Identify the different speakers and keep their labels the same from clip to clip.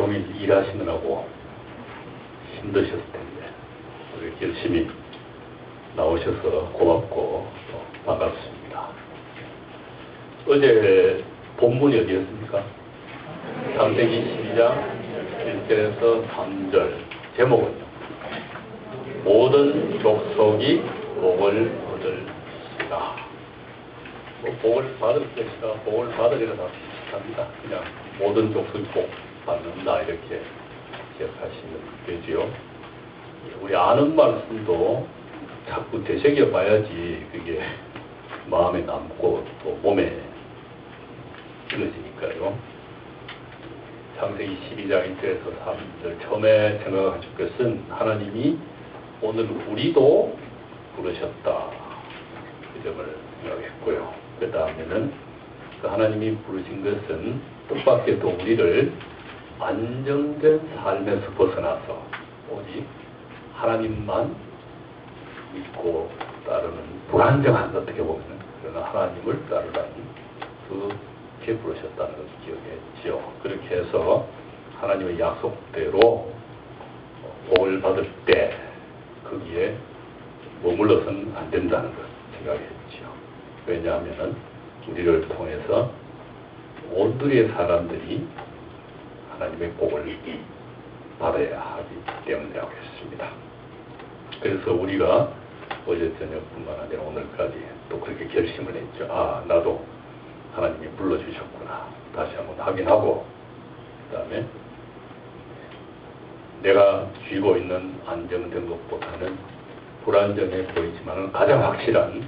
Speaker 1: 종일 일하시느라고 힘드셨을 텐데 이렇게 열심히 나오셔서 고맙고 또 반갑습니다. 어제 본문이 어디였습니까? 창세기 12장 1절에서 3절. 제목은요, 모든 족속이 복을 얻을시다. 복을 받을 것이다, 복을 받으리라 다 비슷합니다. 그냥 모든 족속이 복 받는다 이렇게 기억하시면 되지요. 우리 아는 말씀도 자꾸 되새겨 봐야지 그게 마음에 남고 또 몸에 이어지니까요. 창세기 12장 1절에서 3절 처음에 생각하실 것은 하나님이 오늘 우리도 부르셨다 그 점을 생각했고요. 그 다음에는 그 하나님이 부르신 것은 뜻밖에도 우리를 안정된 삶에서 벗어나서 오직 하나님만 믿고 따르는 불안정한, 어떻게 보면 그러나 하나님을 따르라는 그렇게 부르셨다는 것을 기억했지요. 그렇게 해서 하나님의 약속대로 복을 받을 때 거기에 머물러서는 안 된다는 걸 생각했지요. 왜냐하면 우리를 통해서 온누리의 사람들이 하나님의 복을 받아야 하기 때문이라고 했습니다. 그래서 우리가 어제 저녁뿐만 아니라 오늘까지 또 그렇게 결심을 했죠. 아, 나도 하나님이 불러주셨구나. 다시 한번 확인하고, 그 다음에 내가 쥐고 있는 안정된 것보다는 불안정해 보이지만 가장 확실한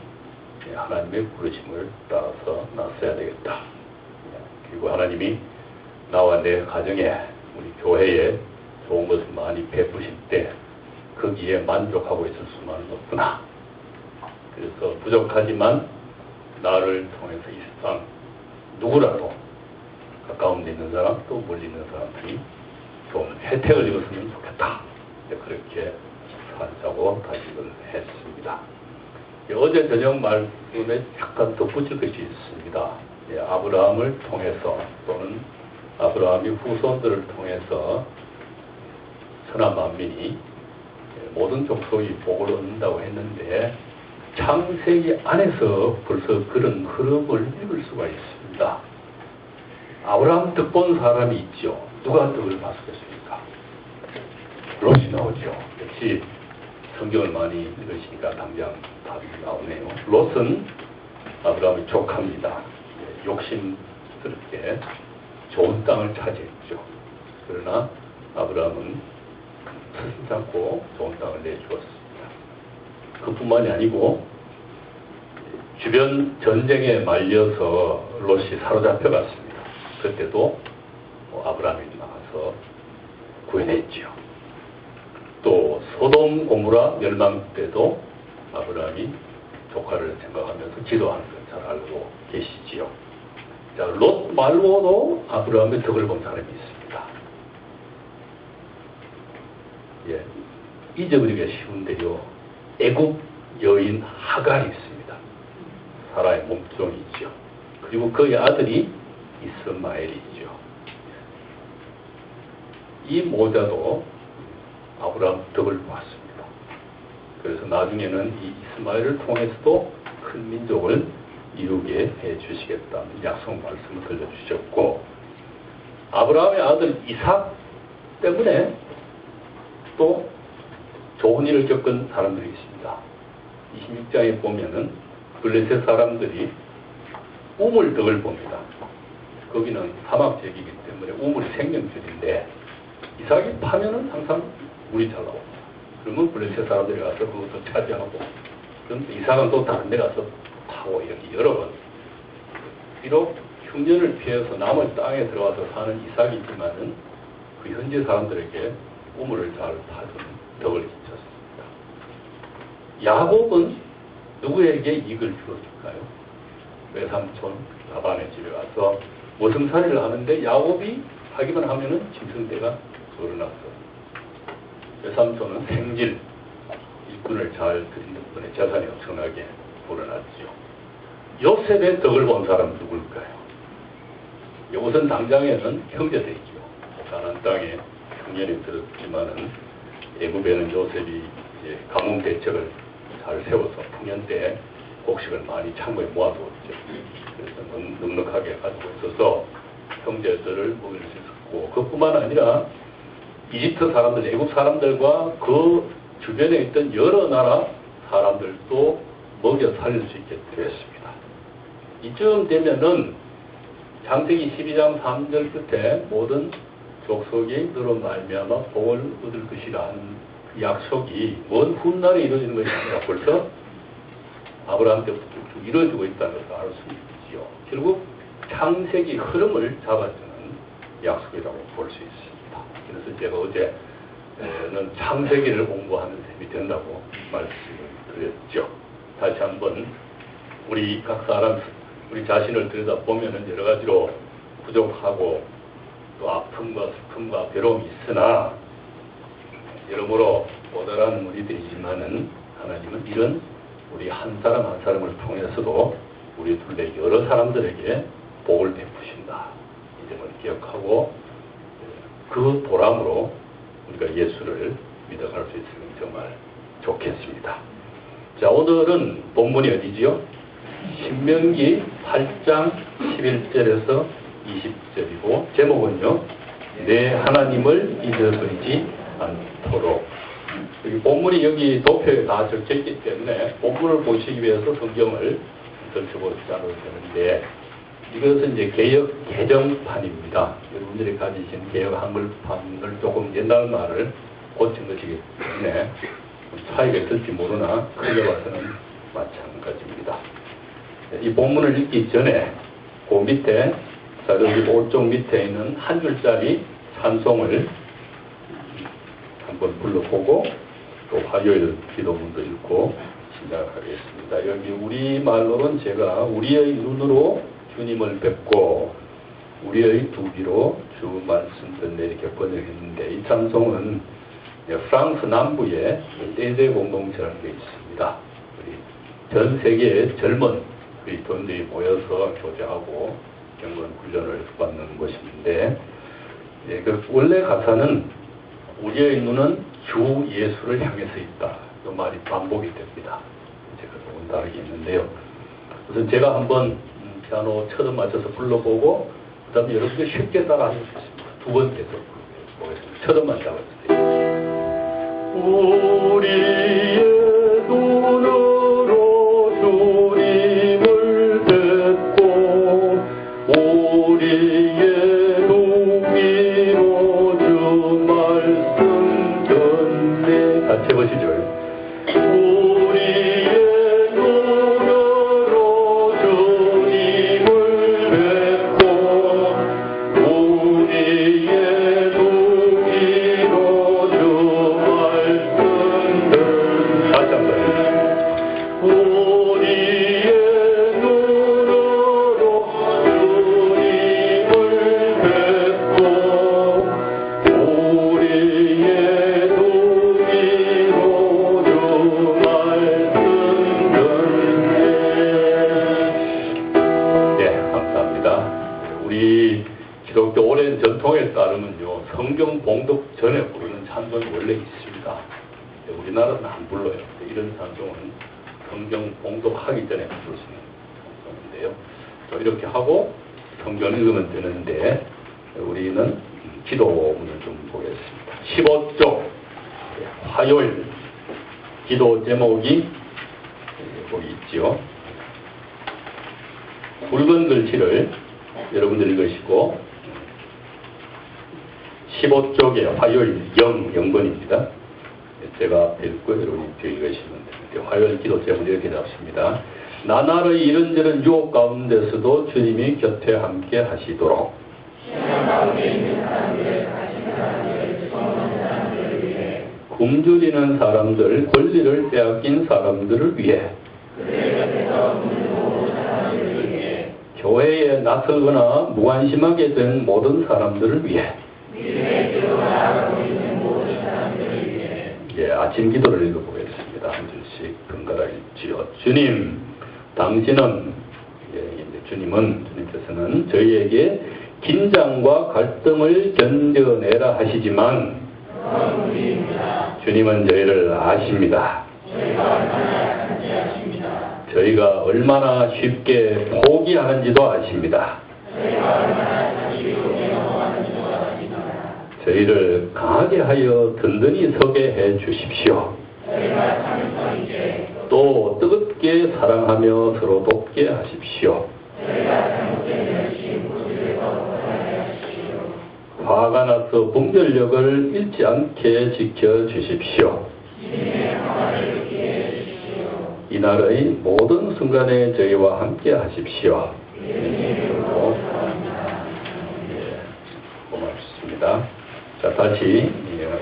Speaker 1: 하나님의 부르심을 따라서 나서야 되겠다. 그리고 하나님이 나와 내 가정에, 우리 교회에 좋은 것을 많이 베푸실 때 거기에 만족하고 있을 수만은 없구나. 그래서 부족하지만 나를 통해서 이 세상 누구라도 가까운 데 있는 사람 또 멀리 있는 사람들이 좀 혜택을 입었으면 좋겠다. 그렇게 살자고 다짐을 했습니다. 어제 저녁 말씀에 약간 덧붙일 것이 있습니다. 아브라함을 통해서 또는 아브라함이 후손들을 통해서 천하 만민이 모든 족속이 복을 얻는다고 했는데 창세기 안에서 벌써 그런 흐름을 읽을 수가 있습니다. 아브라함 덕 본 사람이 있죠. 누가 덕을 봤겠습니까? 롯이 나오죠. 역시 성경을 많이 읽으시니까 당장 답이 나오네요. 롯은 아브라함의 조카입니다. 욕심스럽게 좋은 땅을 차지했죠. 그러나 아브라함은 스승 않고 좋은 땅을 내주었습니다. 그뿐만이 아니고 주변 전쟁에 말려서 롯이 사로잡혀갔습니다. 그때도 아브라함이 나와서 구해냈지요. 또 소돔 고모라 멸망 때도 아브라함이 조카를 생각하면서 기도하는 걸 잘 알고 계시지요. 자, 롯 말고도 아브라함의 덕을 본 사람이 있습니다. 예, 잊어버리기가 쉬운데요. 애굽 여인 하갈이 있습니다. 사라의 몸종이죠. 그리고 그의 아들이 이스마엘이죠. 이 모자도 아브라함 덕을 보았습니다. 그래서 나중에는 이 이스마엘을 통해서도 큰 민족을 이루게 해주시겠다는 약속 말씀을 들려주셨고, 아브라함의 아들 이삭 때문에 또 좋은 일을 겪은 사람들이 있습니다. 26장에 보면은 블레셋 사람들이 우물 덕을 봅니다. 거기는 사막지역이기 때문에 우물이 생명줄인데 이삭이 파면은 항상 물이 잘 나옵니다. 그러면 블레셋 사람들이 가서 그것도 차지하고, 그럼 이삭은 또 다른 데 가서 파고 이렇게 여러 번. 비록 흉년을 피해서 남의 땅에 들어와서 사는 이삭이지만은 그 현지 사람들에게 우물을 잘 파는 덕을 끼쳤습니다. 야곱은 누구에게 이익을 주었을까요? 외삼촌 라반의 집에 가서 모성살이를 하는데 야곱이 하기만 하면은 짐승대가 늘어났어요. 외삼촌은 생질, 일꾼을 잘 드린 덕분에 재산이 엄청나게 불어났죠. 요셉의 덕을 본 사람은 누굴까요? 우선 당장에는 형제들이죠. 가나안 땅에 평년이 들었지만은 애굽에는 요셉이 이제 가뭄 대책을 잘 세워서 풍년 때 곡식을 많이 창고에 모아두었죠. 그래서 넉넉하게 가지고 있어서 형제들을 먹일 수 있었고, 그뿐만 아니라 이집트 사람들, 애굽 사람들과 그 주변에 있던 여러 나라 사람들도 먹여 살릴 수 있게 되었습니다. 이쯤 되면은 창세기 12장 3절 끝에 모든 족속이 너로 말미암아 복을 얻을 것이라는 그 약속이 먼 훗날에 이루어지는 것이 아니라 벌써 아브라함 때부터 쭉 이루어지고 있다는 것을 알 수 있지요. 결국 창세기 흐름을 잡아주는 약속이라고 볼 수 있습니다. 그래서 제가 어제는 창세기를 공부하는 셈이 된다고 말씀을 드렸죠. 다시 한번 우리 각 사람, 우리 자신을 들여다보면 여러 가지로 부족하고 또 아픔과 슬픔과 괴로움이 있으나 여러모로 모자란 우리들이지만은 하나님은 이런 우리 한 사람 한 사람을 통해서도 우리 둘레 여러 사람들에게 복을 베푸신다. 이 점을 기억하고 그 보람으로 우리가 예수를 믿어갈 수 있으면 정말 좋겠습니다. 자, 오늘은 본문이 어디지요? 신명기 8장 11절에서 20절이고 제목은요, 내 하나님을 잊어버리지 않도록. 여기 본문이 여기 도표에 다 적혀있기 때문에 본문을 보시기 위해서 성경을 펼쳐보지 않아도 되는데, 이것은 이제 개역 개정판입니다. 여러분들이 가지신 개역 한글판을 조금 옛날 말을 고친 것이기 때문에 차이가 있을지 모르나 크게 봐서는 마찬가지입니다. 이 본문을 읽기 전에 그 밑에, 자, 여기 오쪽 밑에 있는 한 줄짜리 찬송을 한번 불러보고 또 화요일 기도문도 읽고 시작하겠습니다. 여기 우리말로는 제가 우리의 눈으로 주님을 뵙고 우리의 두 귀로 주 말씀 듣네 이렇게 번역했는데, 이 찬송은 프랑스 남부에 떼제 공동체라는 게 있습니다. 우리 전 세계의 젊은 우리 돈들이 모여서 교제하고 경건 훈련을 받는 곳인데, 그 원래 가사는 우리의 눈은 주 예수를 향해서 있다. 이 말이 반복이 됩니다. 제가 조금 다르게 있는데요. 우선 제가 한번 피아노 처음 맞춰서 불러보고 그 다음에 여러분들 쉽게 따라 하실 수 있습니다. 두 번째도 불러보겠습니다. 처음만 잡아주세요. 우리의 눈으로 주님을 뵙고 우리의 눈으로 주 말씀 듣네. 같이 해보시죠. 성경 봉독 전에 부르는 찬송이 원래 있습니다. 우리나라는 안 불러요. 이런 찬송은 성경 봉독하기 전에 부를 수 있는 찬송인데요. 또 이렇게 하고 성경을 읽으면 되는데, 우리는 기도문을 좀 보겠습니다. 15쪽 화요일 기도 제목이 거기 있죠. 굵은 글씨를 여러분들 읽으시고 15쪽에 화요일 0번입니다. 제가 읽고 여러분이 뒤에 읽으시면 되는데, 화요일 기도 제목이 이렇게 잡습니다. 나날의 이런저런 유혹 가운데서도 주님이 곁에 함께 하시도록. 굶주리는 사람들, 권리를 빼앗긴 사람들을 위해, 교회에 나서거나 무관심하게 된 모든 사람들을 위해, 예, 아침 기도를 읽어보겠습니다. 한 줄씩 번갈아 읽지요. 주님, 당신은, 주님께서는 저희에게 긴장과 갈등을 견뎌내라 하시지만 주님은 저희를 아십니다. 저희가 얼마나 쉽게 포기하는지도 아십니다. 저희를 강하게 하여 든든히 서게 해 주십시오. 또 뜨겁게 사랑하며 서로 돕게 하십시오. 화가 나서 분별력을 잃지 않게 지켜주십시오. 이날의 모든 순간에 저희와 함께 하십시오. 고맙습니다. 자, 다시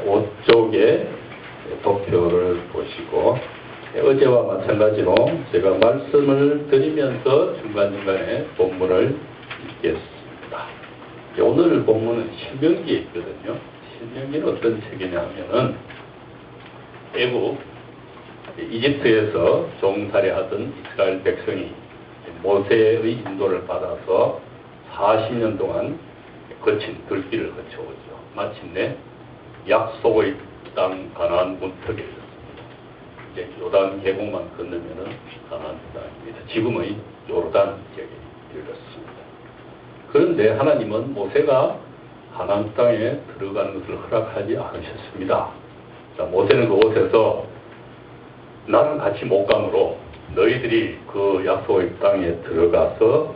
Speaker 1: 5쪽의 도표를 보시고 어제와 마찬가지로 제가 말씀을 드리면서 중간중간에 본문을 읽겠습니다. 오늘 본문은 신명기에 있거든요. 신명기는 어떤 책이냐 하면은 애국 이집트에서 종살이하던 이스라엘 백성이 모세의 인도를 받아서 40년 동안 거친 들길을 거쳐오죠. 마침내 약속의 땅 가나안 문턱에 이르렀습니다. 이제 요단 계곡만 건너면은 가나안 땅입니다. 지금의 요르단 지역에 이르렀습니다. 그런데 하나님은 모세가 가나안 땅에 들어가는 것을 허락하지 않으셨습니다. 자, 모세는 그곳에서 나는 같이 못 가므로 너희들이 그 약속의 땅에 들어가서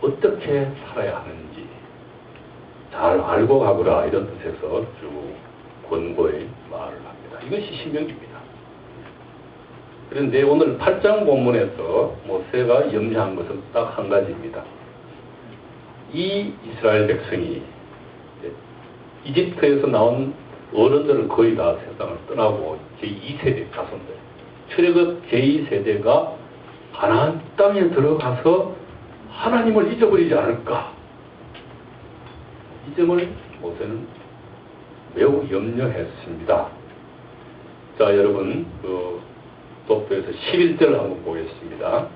Speaker 1: 어떻게 살아야 하는지 잘 알고 가거라, 이런 뜻에서 쭉 권고의 말을 합니다. 이것이 신명기입니다. 그런데 오늘 8장 본문에서 모세가 염려한 것은 딱 한 가지입니다. 이 이스라엘 백성이 이집트에서 나온 어른들은 거의 다 세상을 떠나고 제2세대 자손들, 출애굽 제2세대가 가나안 땅에 들어가서 하나님을 잊어버리지 않을까, 이 점을 모세는 매우 염려했습니다. 자, 여러분 그 도표에서 11절을 한번 보겠습니다.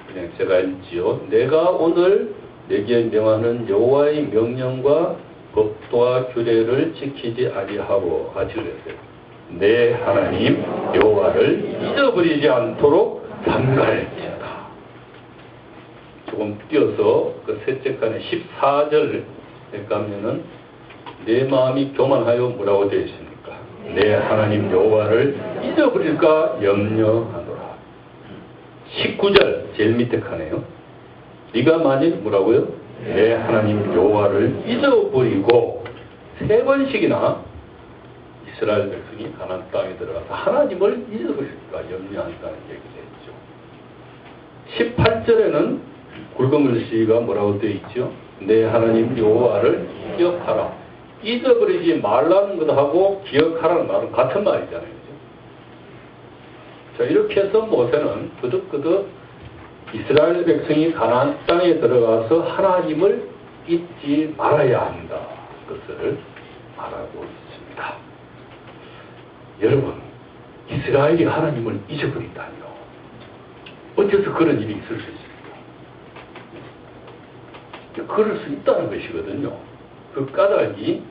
Speaker 1: 그냥 제가 읽지요. 내가 오늘 내게 명하는 여호와의 명령과 법도와 규례를 지키지 아니하고 같이 그랬어요. 내 하나님 여호와를 잊어버리지 않도록 삼가할지어다. 조금 띄어서 그 셋째 칸에 14절에 가면은 내 마음이 교만하여 뭐라고 되어 있습니까? 내 하나님 여호와를 잊어버릴까 염려하노라. 19절 제일 밑에 칸에요. 네가 만일 뭐라고요? 내 하나님 여호와를 잊어버리고, 세 번씩이나 이스라엘 백성이 가나안 땅에 들어가서 하나님을 잊어버릴까 염려한다는 얘기를 했죠. 18절에는 굵은 글씨가 뭐라고 되어 있죠? 내 하나님 여호와를 기억하라. 잊어버리지 말라는 것하고 기억하라는 말은 같은 말이잖아요. 자, 이렇게 해서 모세는 거듭거듭 이스라엘 백성이 가나안 땅에 들어가서 하나님을 잊지 말아야 한다, 그것을 말하고 있습니다. 여러분, 이스라엘이 하나님을 잊어버린다니요, 어째서 그런 일이 있을 수 있습니까? 그럴 수 있다는 것이거든요. 그 까닭이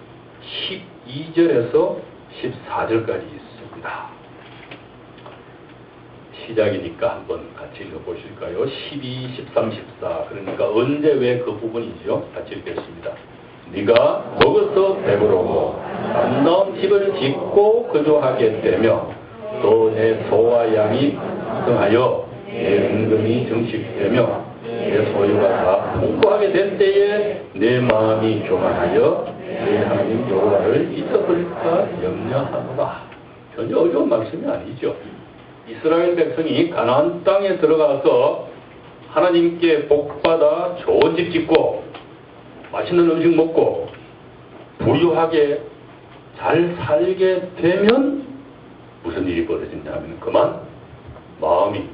Speaker 1: 12절에서 14절까지 있습니다. 시작이니까 한번 같이 읽어보실까요? 12, 13, 14. 그러니까 언제 왜 그 부분이죠? 같이 읽겠습니다. 네가 먹어서 배부르고 아름다운 집을 짓고 거주하게 되며 또 내 소와 양이 성하여 내 은금이 정식되며 내 소유가 다 풍부하게 된 때에 내 마음이 교만하여 내 하나님 여호와를 잊어버릴까 염려하노라. 전혀 어려운 말씀이 아니죠. 이스라엘 백성이 가나안 땅에 들어가서 하나님께 복받아 좋은 집 짓고 맛있는 음식 먹고 부유하게 잘 살게 되면 무슨 일이 벌어진다면 그만 마음이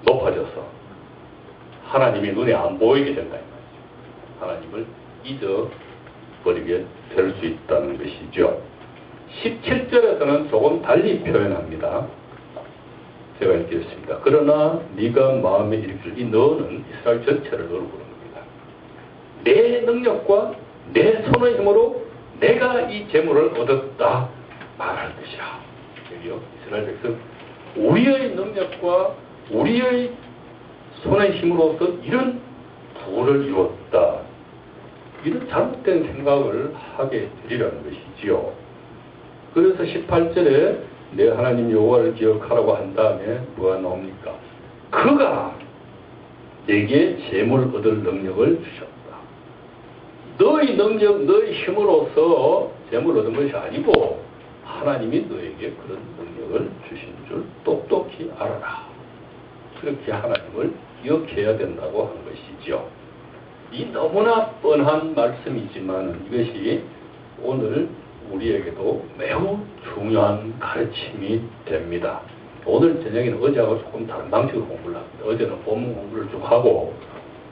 Speaker 1: 높아져서 하나님이 눈에 안 보이게 된다, 이 말이죠. 하나님을 잊어버리게 될 수 있다는 것이죠. 17절에서는 조금 달리 표현합니다. 제가 읽겠습니다. 그러나 네가 마음에 일으킬, 이 너는 이스라엘 전체를 너로 부르는 겁니다. 내 능력과 내 손의 힘으로 내가 이 재물을 얻었다 말할 것이라. 여기요, 이스라엘 백성, 우리의 능력과 우리의 손의 힘으로서 이런 부를 이뤘다. 이런 잘못된 생각을 하게 되리라는 것이지요. 그래서 18절에 내 하나님 여호와를 기억하라고 한 다음에 뭐가 나옵니까? 그가 내게 재물 얻을 능력을 주셨다. 너의 능력, 너의 힘으로서 재물 얻은 것이 아니고 하나님이 너에게 그런 능력을 주신 줄 똑똑히 알아라. 그렇게 하나님을 기억해야 된다고 하는 것이죠. 이 너무나 뻔한 말씀이지만 이것이 오늘 우리에게도 매우 중요한 가르침이 됩니다. 오늘 저녁에는 어제하고 조금 다른 방식으로 공부를 합니다. 어제는 본문 공부를 좀 하고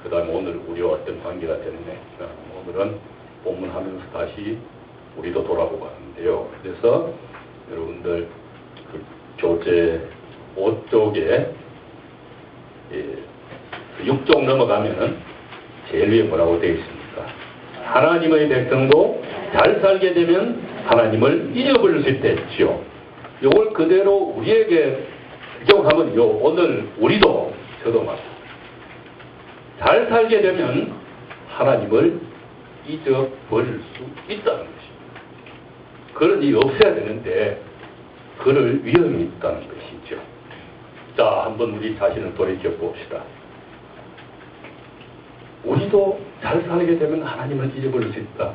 Speaker 1: 그 다음에 오늘 우리와 어떤 관계가 되는데 오늘은 본문 하면서 다시 우리도 돌아보고 하는데요. 그래서 여러분들 그 교재 5쪽에 6쪽 넘어가면은 제일 위에 뭐라고 되어 있습니까? 하나님의 백성도 잘 살게 되면 하나님을 잊어버릴 수 있다 했죠. 이걸 그대로 우리에게 적용하면요, 오늘 우리도 저도 마찬가지입니다. 잘 살게 되면 하나님을 잊어버릴 수 있다는 것입니다. 그런 일이 없어야 되는데 그럴 위험이 있다는 것이죠. 자, 한번 우리 자신을 돌이켜 봅시다. 우리도 잘 살게 되면 하나님을 잊어버릴 수 있다.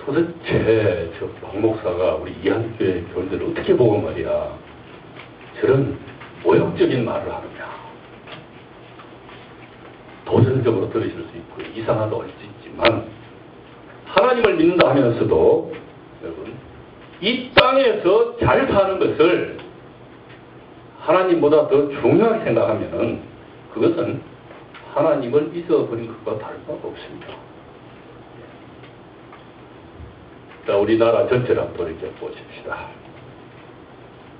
Speaker 1: 도대체 저 박 목사가 우리 이한교회 교인들을 어떻게 보고 말이야 저런 모욕적인 말을 하느냐. 도전적으로 들으실 수 있고 이상하다고 할 수 있지만 하나님을 믿는다 하면서도 여러분 이 땅에서 잘 사는 것을 하나님보다 더 중요하게 생각하면은 그것은 하나님을 잊어버린 것과 다를 바가 없습니다. 자, 우리나라 전체를 한번 돌이켜 보십시다.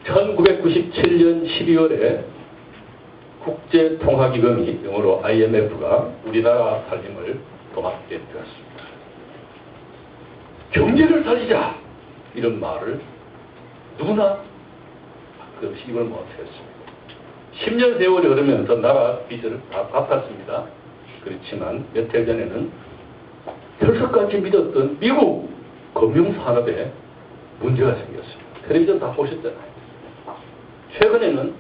Speaker 1: 1997년 12월에 국제통화기금이 영어로 IMF가 우리나라 살림을 도맡게 되었습니다. 경제를 살리자 이런 말을 누구나 그 힘을 못했습니다. 10년 세월이 흐르면서 나라 빚을 다 갚았습니다. 그렇지만 몇 해 전에는 철석같이 믿었던 미국 금융산업에 문제가 생겼습니다. 텔레비전 다 보셨잖아요. 최근에는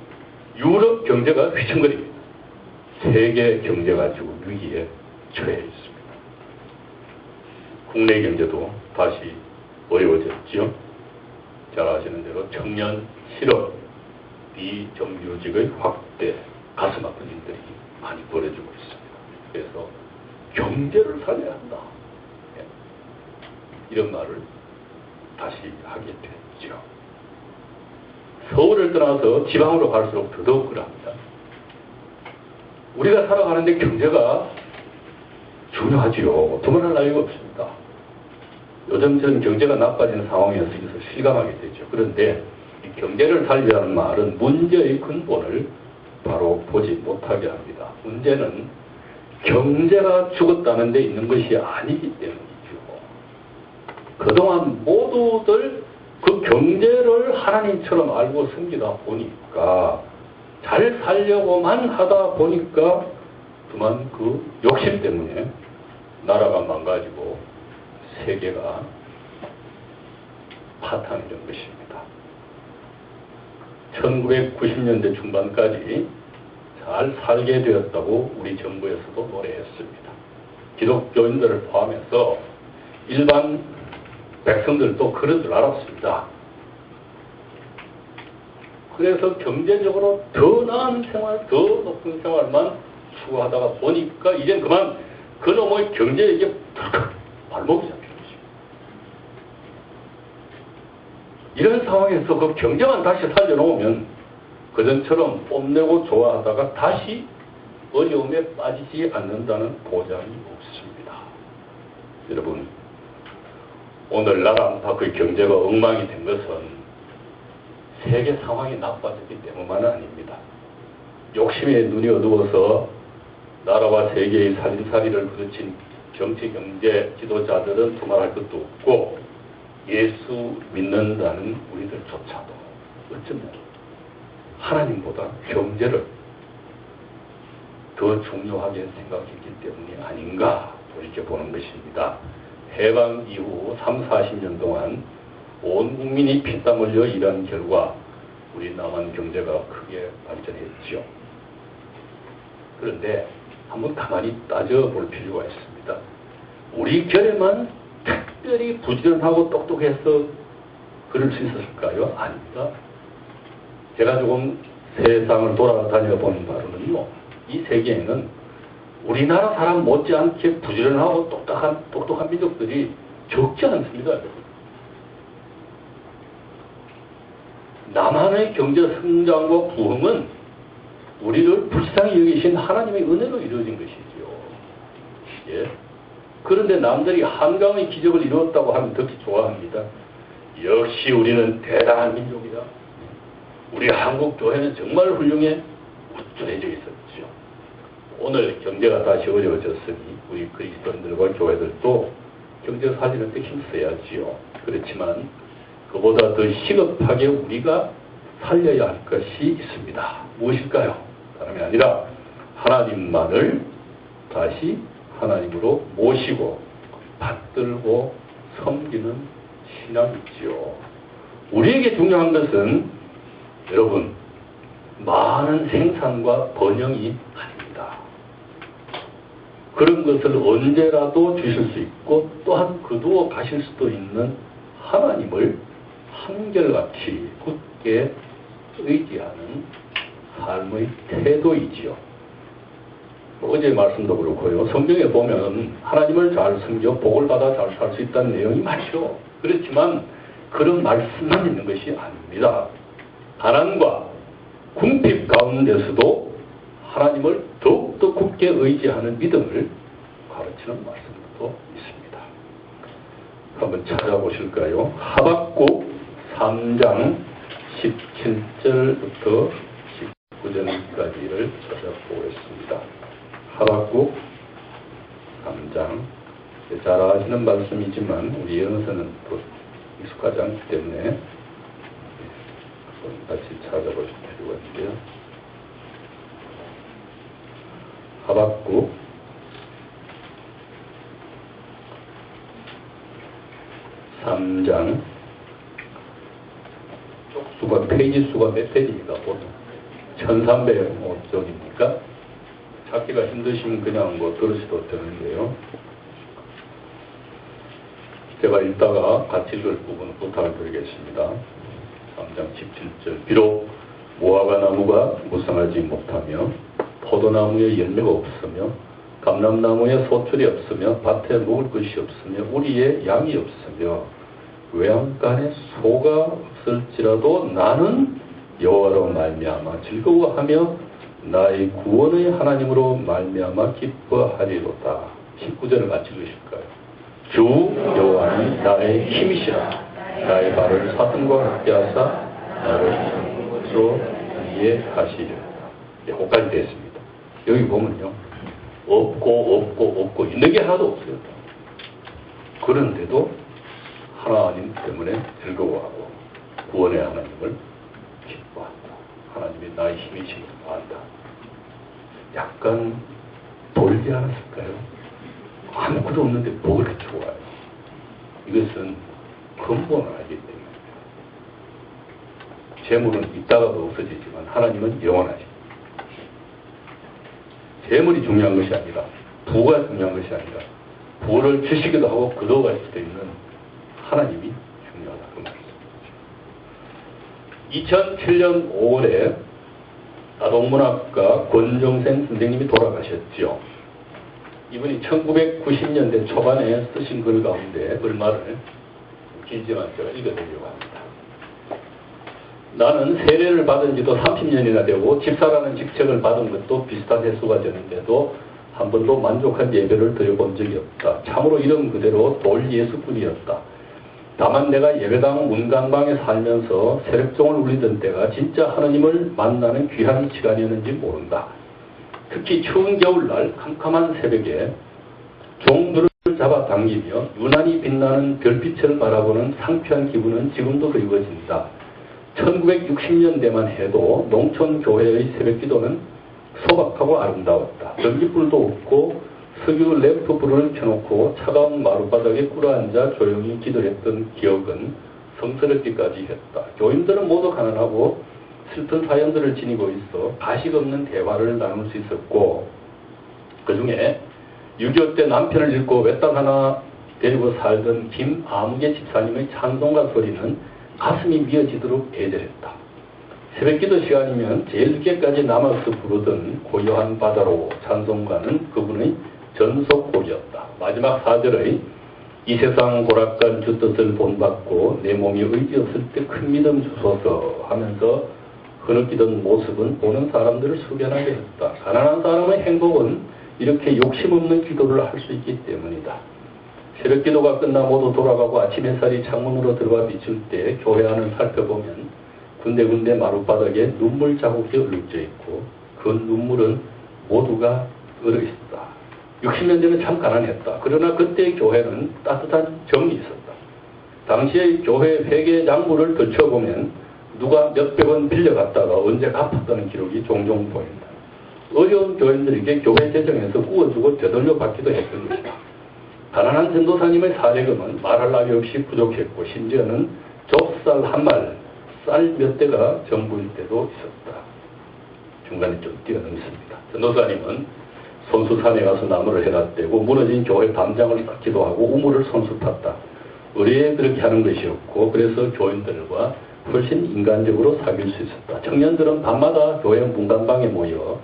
Speaker 1: 유럽 경제가 휘청거립니다. 세계 경제가 지금 위기에 처해 있습니다. 국내 경제도 다시 어려워졌죠. 잘 아시는 대로 청년 실업, 비정규직의 확대, 가슴 아픈 일들이 많이 벌어지고 있습니다. 그래서 경제를 살려야 한다. 이런 말을 다시 하게 됐죠. 서울을 떠나서 지방으로 갈수록 더더욱 그럽니다. 우리가 살아가는데 경제가 중요하지요. 두말할 나위가 없습니다. 요즘 전 경제가 나빠지는 상황에서 이것을 실감하게 되죠. 그런데 이 경제를 살리라는 말은 문제의 근본을 바로 보지 못하게 합니다. 문제는 경제가 죽었다는 데 있는 것이 아니기 때문이죠. 그동안 모두들 그 경제를 하나님처럼 알고 섬기다 보니까 잘 살려고만 하다 보니까 그만 그 욕심 때문에 나라가 망가지고 세계가 파탄이 된 것입니다. 1990년대 중반까지 잘 살게 되었다고 우리 정부에서도 노래했습니다. 기독교인들을 포함해서 일반 백성들도 그런 줄 알았습니다. 그래서 경제적으로 더 나은 생활, 더 높은 생활만 추구하다가 보니까 이젠 그만 그놈의 경제에게 발목이 잡히는 것입니다. 이런 상황에서 그 경제만 다시 살려놓으면 그전처럼 뽐내고 좋아하다가 다시 어려움에 빠지지 않는다는 보장이 없습니다. 여러분, 오늘 나라 안팎의 경제가 엉망이 된 것은 세계 상황이 나빠졌기 때문만은 아닙니다. 욕심에 눈이 어두워서 나라와 세계의 살림살이를 부딪힌 정치, 경제 지도자들은 두말할 것도 없고 예수 믿는다는 우리들조차도 어쩌면 하나님보다 경제를 더 중요하게 생각했기 때문이 아닌가 돌이켜보는 것입니다. 해방 이후 30, 40년 동안 온 국민이 피땀 흘려 일한 결과 우리 남한 경제가 크게 발전했지요. 그런데 한번 가만히 따져볼 필요가 있습니다. 우리 결에만 특별히 부지런하고 똑똑해서 그럴 수 있었을까요? 아닙니다. 제가 조금 세상을 돌아다녀 보는 바로는요, 이 세계에는 우리나라 사람 못지않게 부지런하고 똑똑한 민족들이 적지 않습니다. 남한의 경제 성장과 부흥은 우리를 불쌍히 여기신 하나님의 은혜로 이루어진 것이지요. 예. 그런데 남들이 한강의 기적을 이루었다고 하면 특히 좋아합니다. 역시 우리는 대단한 민족이다. 우리 한국 교회는 정말 훌륭해. 우쭐해져 있었죠. 오늘 경제가 다시 어려워졌으니 우리 그리스도인들과 교회들도 경제 살리는데 힘써야지요. 그렇지만 그보다 더 시급하게 우리가 살려야 할 것이 있습니다. 무엇일까요? 다름이 아니라 하나님만을 다시 하나님으로 모시고 받들고 섬기는 신앙이지요. 우리에게 중요한 것은 여러분 많은 생산과 번영이 아닙니다. 그런 것을 언제라도 주실 수 있고 또한 거두어 가실 수도 있는 하나님을 한결같이 굳게 의지하는 삶의 태도이지요. 어제 말씀도 그렇고요. 성경에 보면 하나님을 잘 섬겨 복을 받아 잘 살 수 있다는 내용이 많죠. 그렇지만 그런 말씀만 있는 것이 아닙니다. 가난과 궁핍 가운데서도 하나님을 더욱더 굳게 의지하는 믿음을 가르치는 말씀도 있습니다. 한번 찾아보실까요? 하박국 3장 17절부터 19절까지를 찾아보겠습니다. 하박국 3장 잘 아시는 말씀이지만 우리 영어서는 또 익숙하지 않기 때문에 같이 찾아보실 필요가 있는데요. 하박국 3장 쪽수가 페이지 수가 몇 페이지입니까? 보통 1300쪽입니까? 찾기가 힘드시면 그냥 들으셔도 되는데요. 제가 읽다가 같이 읽을 부분 부탁을 드리겠습니다. 3장 17절 비록 무화과 나무가 무성하지 못하며 포도나무에 열매가 없으며 감람나무에 소출이 없으며 밭에 먹을 것이 없으며 우리의 양이 없으며 외양간에 소가 없을지라도 나는 여호와로 말미암아 즐거워하며 나의 구원의 하나님으로 말미암아 기뻐하리로다. 19절을 같이 읽으실까요? 주 여호와는 나의 힘이시라. 나의 발을 사슴과 같게 하사 나를 곳으로 위에 가시리라. 여기까지 됐습니다. 여기 보면요, 없고 있는 게 하나도 없어요. 그런데도 하나님 때문에 즐거워하고 구원의 하나님을 기뻐한다. 하나님이 나의 힘이심을 안다. 약간 돌지 않았을까요? 아무것도 없는데 뭐 그렇게 좋아요? 이것은 근본을 알기 때문에 재물은 있다가도 없어지지만 하나님은 영원하십니다. 재물이 중요한 것이 아니라 부가 중요한 것이 아니라 부를 주시기도 하고 거둬갈 수도 있는 하나님이 중요하다. 그 말이죠. 2007년 5월에 아동문학가 권정생 선생님이 돌아가셨죠. 이분이 1990년대 초반에 쓰신 글 가운데 얼마를 길지만 제가 읽어드리려고 합니다. 나는 세례를 받은 지도 30년이나 되고 집사라는 직책을 받은 것도 비슷한 횟수가 되는데도 한 번도 만족한 예배를 드려본 적이 없다. 참으로 이름 그대로 돌 예수꾼이었다. 다만 내가 예배당 문간방에 살면서 새벽종을 울리던 때가 진짜 하나님을 만나는 귀한 시간이었는지 모른다. 특히 추운 겨울날 캄캄한 새벽에 종들을 잡아당기며 유난히 빛나는 별빛을 바라보는 상쾌한 기분은 지금도 그리워진다. 1960년대만 해도 농촌교회의 새벽기도는 소박하고 아름다웠다. 전기불도 없고 석유 램프불을 켜놓고 차가운 마룻바닥에 꿇어앉아 조용히 기도를 했던 기억은 성스럽기까지 했다. 교인들은 모두 가난하고 슬픈 사연들을 지니고 있어 가식 없는 대화를 나눌 수 있었고, 그 중에 6.25 때 남편을 잃고 외딴 하나 데리고 살던 김아무개 집사님의 찬송가 소리는 가슴이 미어지도록 애절했다. 새벽기도 시간이면 제일 늦게까지 남아서 부르던 고요한 바다로 찬송가는 그분의 전속곡이었다. 마지막 4절의 이 세상 고락간 주 뜻을 본받고 내 몸이 의지 없을 때 큰 믿음 주소서 하면서 흐느끼던 모습은 보는 사람들을 숙연하게 했다. 가난한 사람의 행복은 이렇게 욕심 없는 기도를 할 수 있기 때문이다. 새벽 기도가 끝나 모두 돌아가고 아침 햇살이 창문으로 들어와 비칠 때 교회 안을 살펴보면 군데군데 마룻바닥에 눈물 자국이 얼룩져 있고 그 눈물은 모두가 얼어있었다. 60년 전에 참 가난했다. 그러나 그때의 교회는 따뜻한 정이 있었다. 당시의 교회 회계 장부를 들춰보면 누가 몇백 원 빌려갔다가 언제 갚았다는 기록이 종종 보인다. 어려운 교인들에게 교회 재정에서 구워주고 되돌려 받기도 했던 것이다. 가난한 전도사님의 사례금은 말할 나위 없이 부족했고 심지어는 좁쌀 한 말, 쌀 몇 대가 전부일 때도 있었다. 중간에 좀 뛰어넘습니다. 전도사님은 손수산에 가서 나무를 해놨대고 무너진 교회 담장을 닦기도 하고 우물을 손수 탔다. 의뢰에 그렇게 하는 것이었고 그래서 교인들과 훨씬 인간적으로 사귈 수 있었다. 청년들은 밤마다 교회 문간방에 모여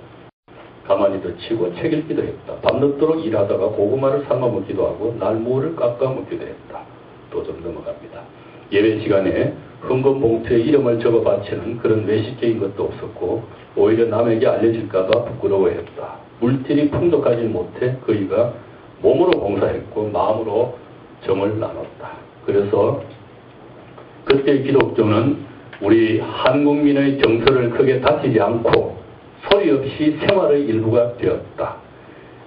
Speaker 1: 가만히도 치고 책 읽기도 했다. 밤늦도록 일하다가 고구마를 삶아 먹기도 하고 날무를 깎아 먹기도 했다. 또 좀 넘어갑니다. 예배 시간에 헌금 봉투에 이름을 적어 바치는 그런 외식적인 것도 없었고 오히려 남에게 알려질까봐 부끄러워했다. 물질이 풍족하지 못해 그이가 몸으로 봉사했고 마음으로 정을 나눴다. 그래서 그때 기독교는 우리 한국민의 정서를 크게 다치지 않고 소리 없이 생활의 일부가 되었다.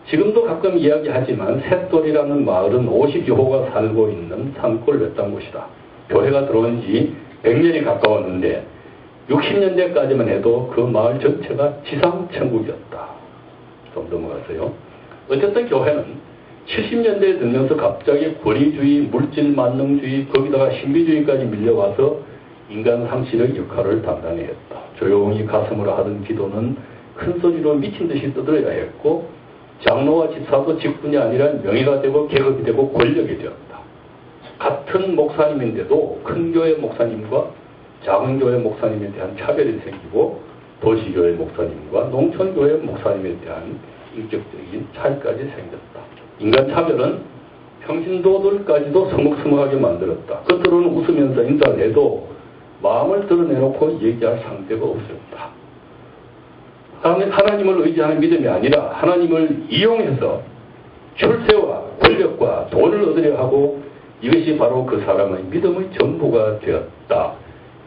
Speaker 1: 지금도 가끔 이야기하지만 셋돌이라는 마을은 50여호가 살고 있는 산골 외딴 곳이다. 교회가 들어온 지 100년이 가까웠는데 60년대까지만 해도 그 마을 전체가 지상천국이었다. 좀 넘어가세요. 어쨌든 교회는 70년대에 들면서 갑자기 권위주의, 물질 만능주의, 거기다가 신비주의까지 밀려와서 인간 상실의 역할을 담당해야 했다. 조용히 가슴으로 하던 기도는 큰 소리로 미친 듯이 떠들어야 했고 장로와 집사도 직분이 아니라 명예가 되고 계급이 되고 권력이 되었다. 같은 목사님인데도 큰 교회 목사님과 작은 교회 목사님에 대한 차별이 생기고 도시교회 목사님과 농촌교회 목사님에 대한 인격적인 차이까지 생겼다. 인간 차별은 평신도들까지도 서먹서먹하게 만들었다. 겉으로는 웃으면서 인사를 해도 마음을 드러내놓고 얘기할 상대가 없었다. 하나님을 의지하는 믿음이 아니라 하나님을 이용해서 출세와 권력과 돈을 얻으려 하고 이것이 바로 그 사람의 믿음의 전부가 되었다.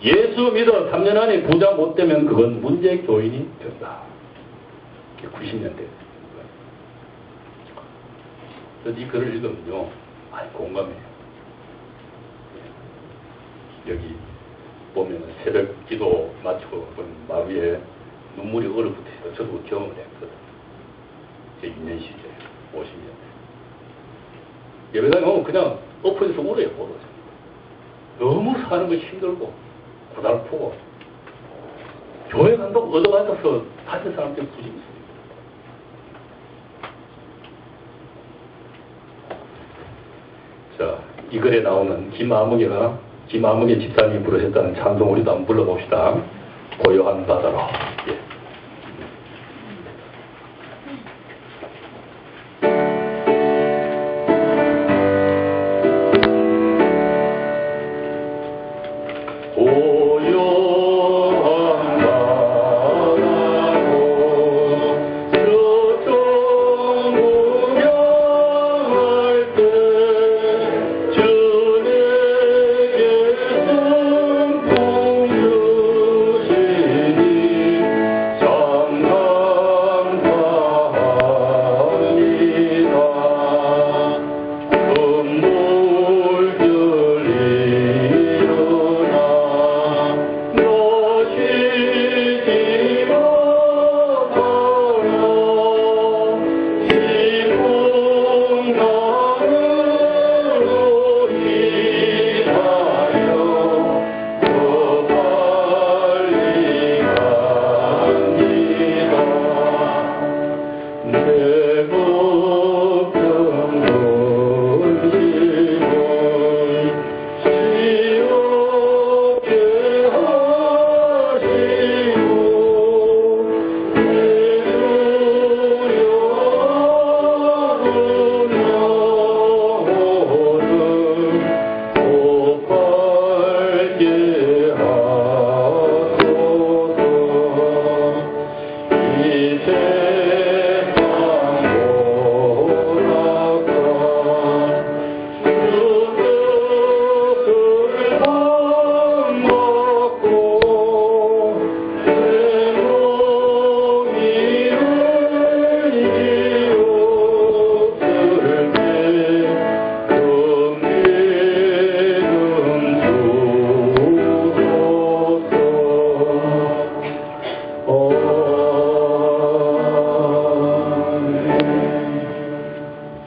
Speaker 1: 예수 믿어 3년 안에 부자 못 되면 그건 문제 교인이 된다. 90년대. 그래서 이 글을 읽으면요, 많이 공감해요. 여기 보면 새벽 기도 마치고 말 위에 눈물이 얼어붙어 있어요. 저도 경험을 했거든요. 제 2년 시절, 50년. 예배당에 오면 그냥 엎어져서 울어요, 울어요. 너무 사는 것이 힘들고, 고달프고, 교회 간다고 얻어맞아서 다른 사람들이 굳이 있습니다. 자, 이 글에 나오는 김아무개 집사님이 부르셨다는 찬송 우리도 한번 불러봅시다. 고요한 바다로. 예.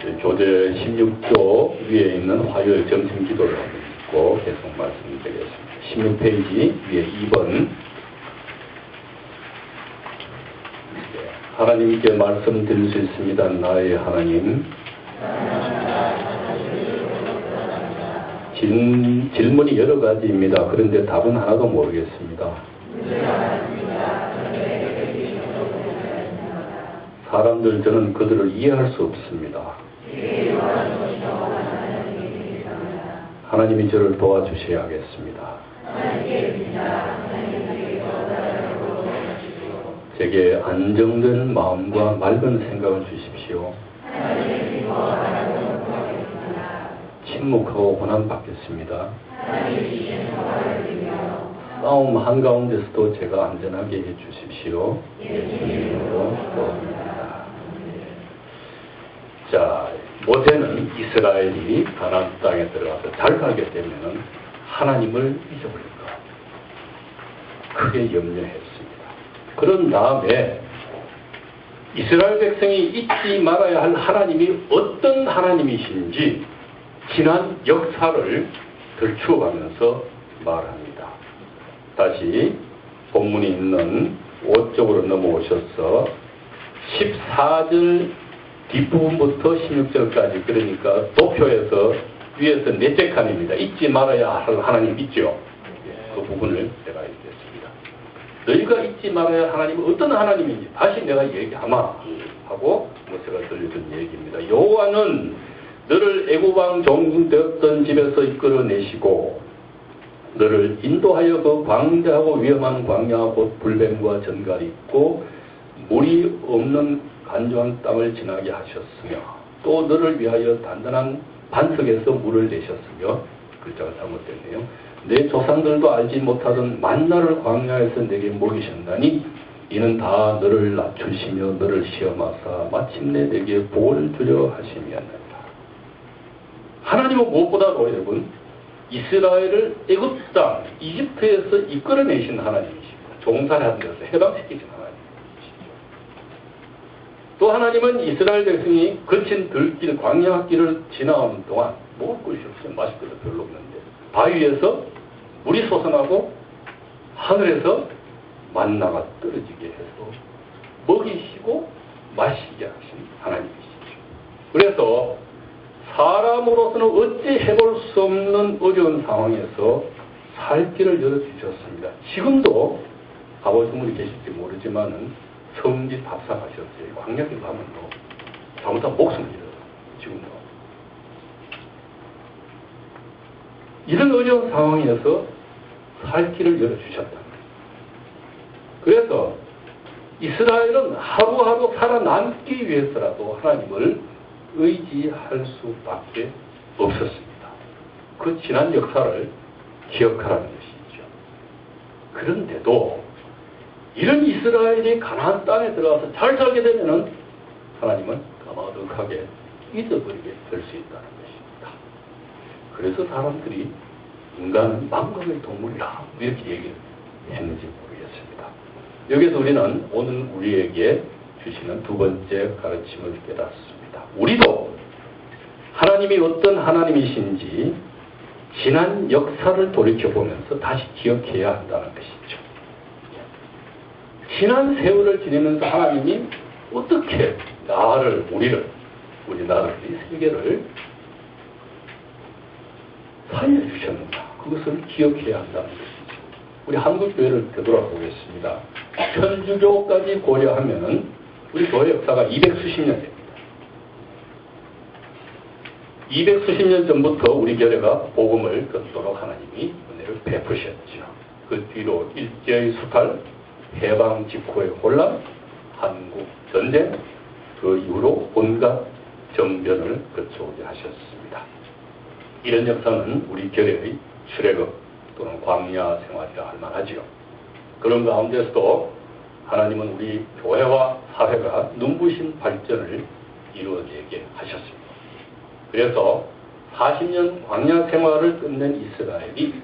Speaker 1: 교재 16조 위에 있는 화요일 점심 기도를 한번 읽고 계속 말씀드리겠습니다. 16페이지 위에 2번. 하나님께 말씀드릴 수 있습니다. 나의 하나님. 질문이 여러 가지입니다. 그런데 답은 하나도 모르겠습니다. 사람들 저는 그들을 이해할 수 없습니다. 하나님이 저를 도와주셔야겠습니다. 제게 안정된 마음과 맑은 생각을 주십시오. 침묵하고 고난 받겠습니다. 싸움 한가운데서도 제가 안전하게 해주십시오. 자, 모세는 이스라엘이 가나안 땅에 들어가서 잘 살게 되면 하나님을 잊어버릴까 크게 염려했습니다. 그런 다음에 이스라엘 백성이 잊지 말아야 할 하나님이 어떤 하나님이신지 지난 역사를 들추어가면서 말합니다. 다시 본문이 있는 5쪽으로 넘어오셔서 14절 뒷부분부터 16절까지, 그러니까 도표에서 위에서 넷째 칸입니다. 잊지 말아야 할 하나님 있죠. 그 부분을 내가 읽겠습니다. 너희가 잊지 말아야 할 하나님은 어떤 하나님인지 다시 내가 얘기하마 하고 모세가 들려준 얘기입니다. 여호와는 너를 애굽왕 종군 되었던 집에서 이끌어내시고 너를 인도하여 그 광대하고 위험한 광야 곧 불뱀과 전갈이 있고 물이 없는 간조한 땅을 지나게 하셨으며 또 너를 위하여 단단한 반석에서 물을 내셨으며, 글자가 잘못됐네요. 내 조상들도 알지 못하던 만나를 광야에서 내게 먹이셨나니 이는 다 너를 낮추시며 너를 시험하사 마침내 내게 복을 주려 하심이었나이다. 하나님은 무엇보다도 여러분 이스라엘을 애굽 땅 이집트에서 이끌어내신 하나님이십니다. 종살이하는 데서 해방시키신 하나님이시죠. 또 하나님은 이스라엘 백성이 거친 들길 광야길을 지나오는 동안 먹을 것이 없어요. 마실 것도 별로 없는데 바위에서 물이 솟아나고 하늘에서 만나가 떨어지게 해서 먹이시고 마시게 하신 하나님이시죠. 그래서 사람으로서는 어찌 해볼 수 없는 어려운 상황에서 살 길을 열어주셨습니다. 지금도 가보신 분이 계실지 모르지만은 성지 답사하셨어요. 광야길 가면 또 잘못하면 목숨을 잃어요. 지금도. 이런 어려운 상황에서 살 길을 열어주셨다. 그래서 이스라엘은 하루하루 살아남기 위해서라도 하나님을 의지할 수밖에 없었습니다. 그 지난 역사를 기억하라는 것이죠. 그런데도 이런 이스라엘이 가나안 땅에 들어가서 잘 살게 되면은 하나님은 까마득하게 잊어버리게 될 수 있다는 것입니다. 그래서 사람들이 인간은 망각의 동물이라 이렇게 얘기를 했는지 모르겠습니다. 여기서 우리는 오늘 우리에게 주시는 두 번째 가르침을 깨닫습니다. 우리도 하나님이 어떤 하나님이신지 지난 역사를 돌이켜보면서 다시 기억해야 한다는 것이죠. 지난 세월을 지내면서 하나님이 어떻게 우리나라를, 이 세계를 살려주셨는가, 그것을 기억해야 한다는 것이죠. 우리 한국교회를 되돌아보겠습니다. 천주교까지 고려하면 우리 교회 역사가 200수십 년 됩니다. 200수십 년 전부터 우리 교회가 복음을 듣도록 하나님이 은혜를 베푸셨죠. 그 뒤로 일제의 수탈, 해방 직후의 혼란, 한국 전쟁, 그 이후로 온갖 정변을 거쳐오게 하셨습니다. 이런 역사는 우리 교회의 출애굽 또는 광야 생활이라 할 만하지요. 그런 가운데서도 하나님은 우리 교회와 사회가 눈부신 발전을 이루어내게 하셨습니다. 그래서 40년 광야 생활을 끝낸 이스라엘이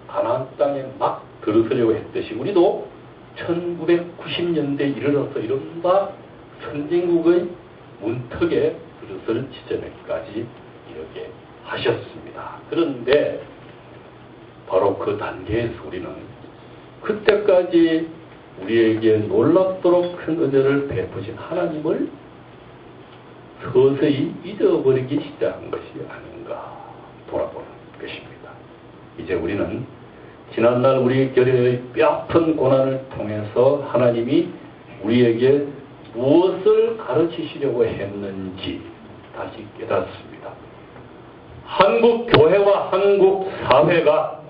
Speaker 1: 가나안 땅에 막 들어서려고 했듯이 우리도 1990년대에 이르러서 이른바 선진국의 문턱에 뜻을 지져내기까지 이렇게 하셨습니다. 그런데 바로 그 단계에서 우리는 그때까지 우리에게 놀랍도록 큰 은혜를 베푸신 하나님을 서서히 잊어버리기 시작한 것이 아닌가 돌아보는 것입니다. 이제 우리는 지난날 우리 교회의 뼈아픈 고난을 통해서 하나님이 우리에게 무엇을 가르치시려고 했는지 다시 깨닫습니다. 한국 교회와 한국 사회가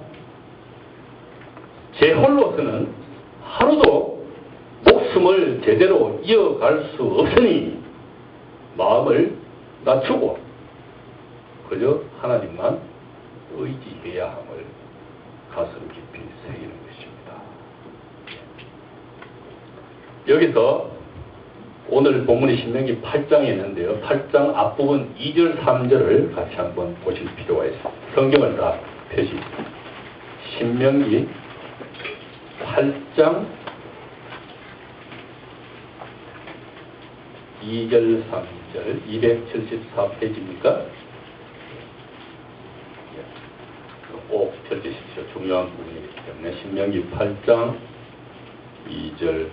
Speaker 1: 제 홀로서는 하루도 목숨을 제대로 이어갈 수 없으니 마음을 낮추고 그저 하나님만 의지해야 함을 가슴 깊이 새기는 것입니다. 여기서 오늘 본문이 신명기 8장에 있는데요. 8장 앞부분 2절 3절을 같이 한번 보실 필요가 있습니다. 성경을 다 펴시. 신명기 8장 2절 3절 274페이지입니까? 꼭 펴주십시오. 중요한 부분이기 때문에 신명기 8장 2절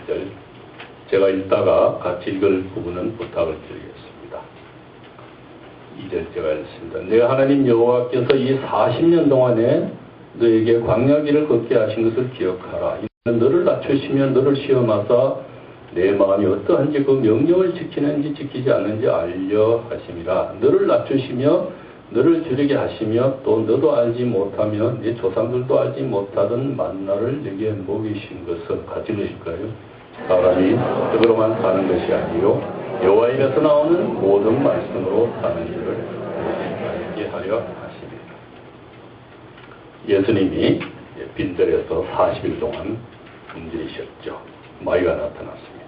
Speaker 1: 3절 제가 읽다가 같이 읽을 부분은 부탁을 드리겠습니다. 2절 제가 읽습니다. 내 하나님 여호와께서 이 40년 동안에 너에게 광야길을 걷게 하신 것을 기억하라. 이는 너를 낮추시며 너를 시험하사 내 마음이 어떠한지 그 명령을 지키는지 지키지 않는지 알려 하심이라. 너를 낮추시며 너를 줄이게 하시며 또 너도 알지 못하며 네 조상들도 알지 못하던 만나를 내게 먹이신 것을 같이 읽으실까요? 사람이 떡으로만 사는 것이 아니요 여호와 입에서 나오는 모든 말씀으로 사는 줄을 알게 하려 하십니다. 예수님이 빈들에서 40일 동안 굶주리셨죠. 마귀가 나타났습니다.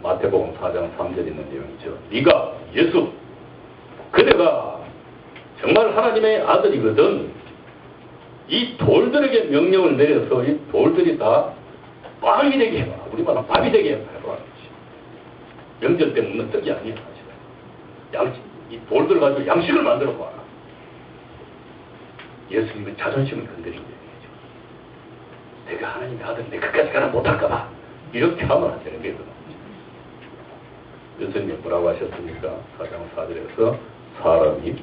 Speaker 1: 마태복음 4장 3절에 있는 내용이죠. 네가 예수 그대가 정말 하나님의 아들이거든 이 돌들에게 명령을 내려서 이 돌들이 다 빵이 되게 해봐. 우리말로 밥이 되게 해보라는 것이. 명절 때 먹는 떡이 아니야. 이 돌들 가지고 양식을 만들어 봐라. 예수님의 자존심을 건드린 얘기죠. 내가 하나님의 아들, 내 끝까지 가라 못할까봐. 이렇게 하면 안 되는 거거든요. 예수님이 뭐라고 하셨습니까? 4장 4절에서 사람이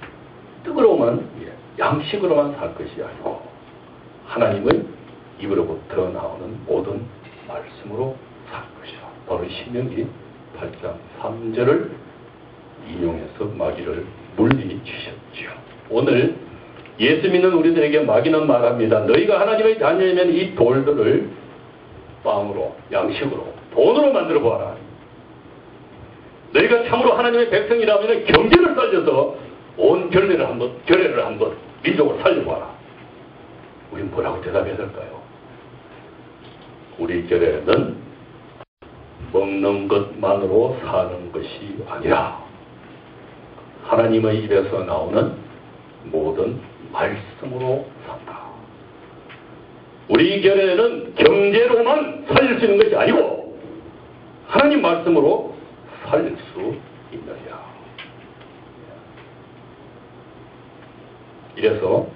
Speaker 1: 떡으로만, 양식으로만 살 것이 아니고 하나님의 입으로부터 나오는 모든 말씀으로 살 것이라. 바로 신명기 8장 3절을 인용해서 마귀를 물리치셨죠. 오늘 예수 믿는 우리들에게 마귀는 말합니다. 너희가 하나님의 자녀이면 이 돌들을 빵으로, 양식으로, 돈으로 만들어 보아라. 너희가 참으로 하나님의 백성이라면 경제를 살려서 온 결례를 한번 민족을 살려봐라. 우린 뭐라고 대답해야 될까요? 우리 결례는 먹는 것만으로 사는 것이 아니라 하나님의 입에서 나오는 모든 말씀으로 산다. 우리 결례는 경제로만 살릴 수 있는 것이 아니고 하나님 말씀으로 살릴 수 있느냐. 이래서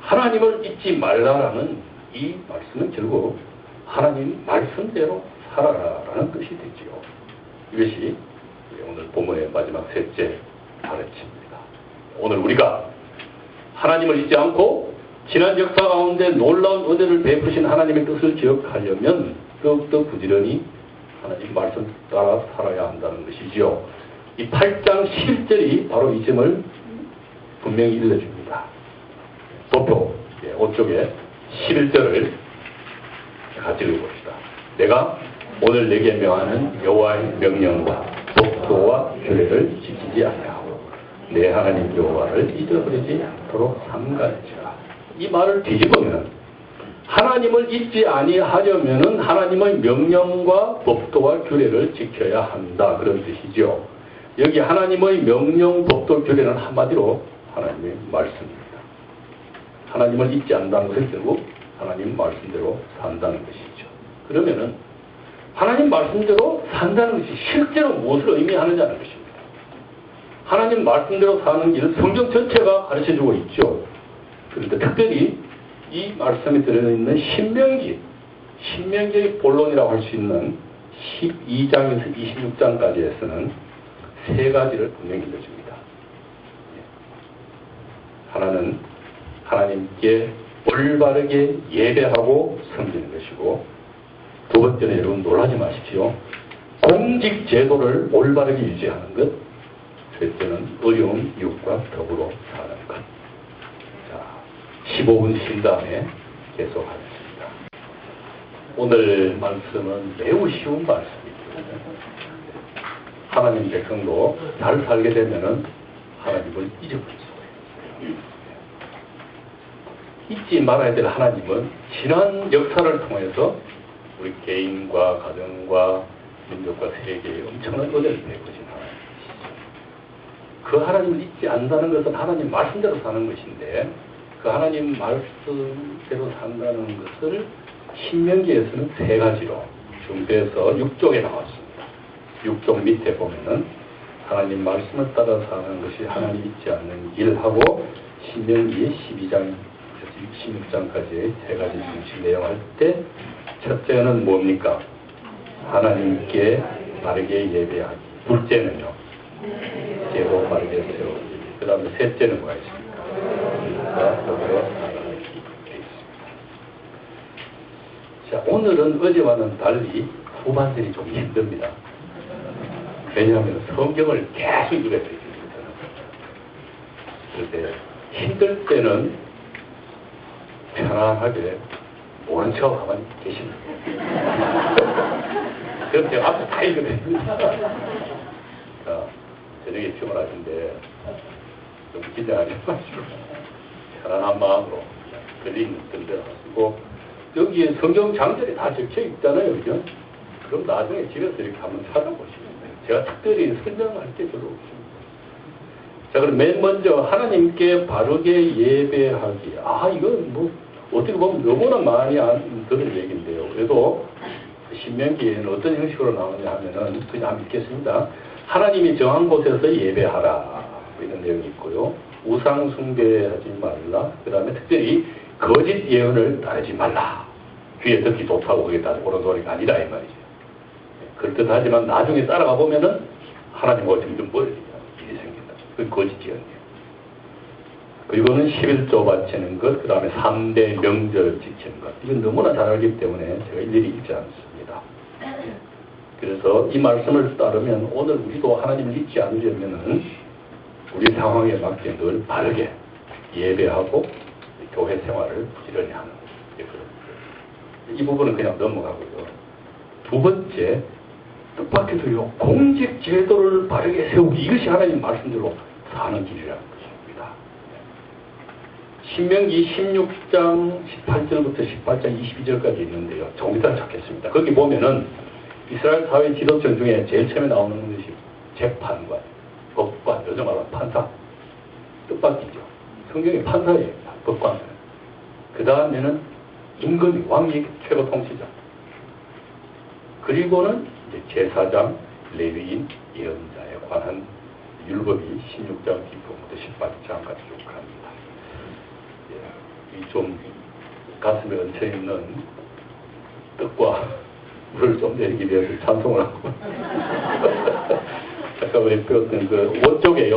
Speaker 1: 하나님을 잊지 말라라는 이 말씀은 결국 하나님 말씀대로 살아라라는 뜻이 되지요. 이것이 오늘 본문의 마지막 셋째 가르침입니다. 오늘 우리가 하나님을 잊지 않고 지난 역사 가운데 놀라운 은혜를 베푸신 하나님의 뜻을 기억하려면 더욱더 부지런히 하나님 말씀 따라 살아야 한다는 것이지요. 이 8장 11절이 바로 이 점을 분명히 일러줍니다. 도표 5쪽에 11절을 같이 읽어봅시다. 내가 오늘 내게 명하는 여호와의 명령과 법도와 규례를 지키지 아니하고 내 하나님 여호와를 잊어버리지 않도록 삼가지라. 이 말을 뒤집으면 하나님을 잊지 아니하려면은 하나님의 명령과 법도와 규례를 지켜야 한다 그런 뜻이죠. 여기 하나님의 명령, 법도, 규례는 한마디로 하나님의 말씀입니다. 하나님을 잊지 않는다는 것은 결국 하나님 말씀대로 산다는 것이죠. 그러면은 하나님 말씀대로 산다는 것이 실제로 무엇을 의미하느냐는 것입니다. 하나님 말씀대로 사는 길, 성경 전체가 가르쳐주고 있죠. 그런데 특별히 이 말씀에 들어있는 신명기의 본론이라고 할 수 있는 12장에서 26장까지에서는 세 가지를 분명히 알려줍니다. 하나는 하나님께 올바르게 예배하고 섬기는 것이고, 두 번째는 여러분 놀라지 마십시오. 공직 제도를 올바르게 유지하는 것. 셋째는 어려운 이웃과 더불어 사는 것. 자, 15분 쉰 다음에 계속하겠습니다. 오늘 말씀은 매우 쉬운 말씀입니다. 하나님 백성도 잘 살게 되면은 하나님을 잊어버릴 수가 있어요. 잊지 말아야 될 하나님은 지난 역사를 통해서 우리 개인과 가정과 민족과 세계에 엄청난 은혜를 베푸신 하나님이시죠. 그 하나님을 잊지 않는다는 것은 하나님 말씀대로 사는 것인데, 그 하나님 말씀대로 산다는 것을 신명기에서는 세 가지로 준비해서 6쪽에 나왔습니다. 6쪽 밑에 보면은 하나님 말씀을 따라 사는 것이 하나님 잊지 않는 길하고, 신명기 12장 16장까지의 세 가지 중심 내용 할 때, 첫째는 뭡니까? 하나님께 바르게 예배하기. 둘째는요, 제도 바르게 세우기. 그 다음에 셋째는 뭐가 있습니까? 더불어 나가기. 자, 오늘은 어제와는 달리 후반전이 좀 힘듭니다. 왜냐하면 성경을 계속 읽어야 되기 때문에. 그런데 힘들 때는 편안하게 모른 척 가만히 계십니다. 그럼 제가 앞에 다 읽어드립니다. 자, 저녁에 피곤하신데 좀 긴장하지 마시고 편안한 마음으로 걸리는 대로 하시고, 여기에 성경 장절이 다 적혀 있잖아요. 그죠? 그럼 나중에 집에서 이렇게 한번 찾아보시면 돼요. 제가 특별히 설명할 게 별로 없습니다. 자, 그럼 맨 먼저 하나님께 바르게 예배하기. 이건 뭐 어떻게 보면 너무나 많이 들은 얘기인데요. 그래도 신명기에는 어떤 형식으로 나오냐 하면은 그냥 한번 읽겠습니다. 하나님이 정한 곳에서 예배하라, 이런 내용이 있고요. 우상 숭배하지 말라. 그 다음에 특별히 거짓 예언을 따르지 말라. 귀에 듣기 좋다고 그게 다 옳은 소리가 아니다 이 말이죠. 그렇듯하지만 나중에 따라가 보면은 하나님과 점점 멀어지는 일이 생긴다. 그건 거짓 예언이에요. 그리고는 11조 바치는 것, 그 다음에 3대 명절 지키는 것. 이건 너무나 잘 알기 때문에 제가 일일이 읽지 않습니다. 그래서 이 말씀을 따르면 오늘 우리도 하나님을 잊지 않으려면은 우리 상황에 맞게 늘 바르게 예배하고 교회 생활을 부지런히 하는 이 부분은 그냥 넘어가고요. 두 번째, 뜻밖에도요, 공직 제도를 바르게 세우기. 이것이 하나님 말씀대로 사는 길이라는 것입니다. 신명기 16장 18절부터 18장 22절까지 있는데요. 조금 이따 찾겠습니다. 거기 보면은 이스라엘 사회 지도층 중에 제일 처음에 나오는 것이 재판관, 법관, 요즘 말하는 판사. 뜻밖이죠. 성경의 판사예요. 법관은. 그 다음에는 임금이, 왕이 최고 통치자. 그리고는 이제 제사장, 레위인, 예언자에 관한 율법이 16장 뒤부터 18장까지 쭉 갑니다. 이 좀 가슴에 얹혀있는 뜻과 물을 좀 내리기 위해서 찬송을 하고 아까 우리 배웠던 그 5쪽에요.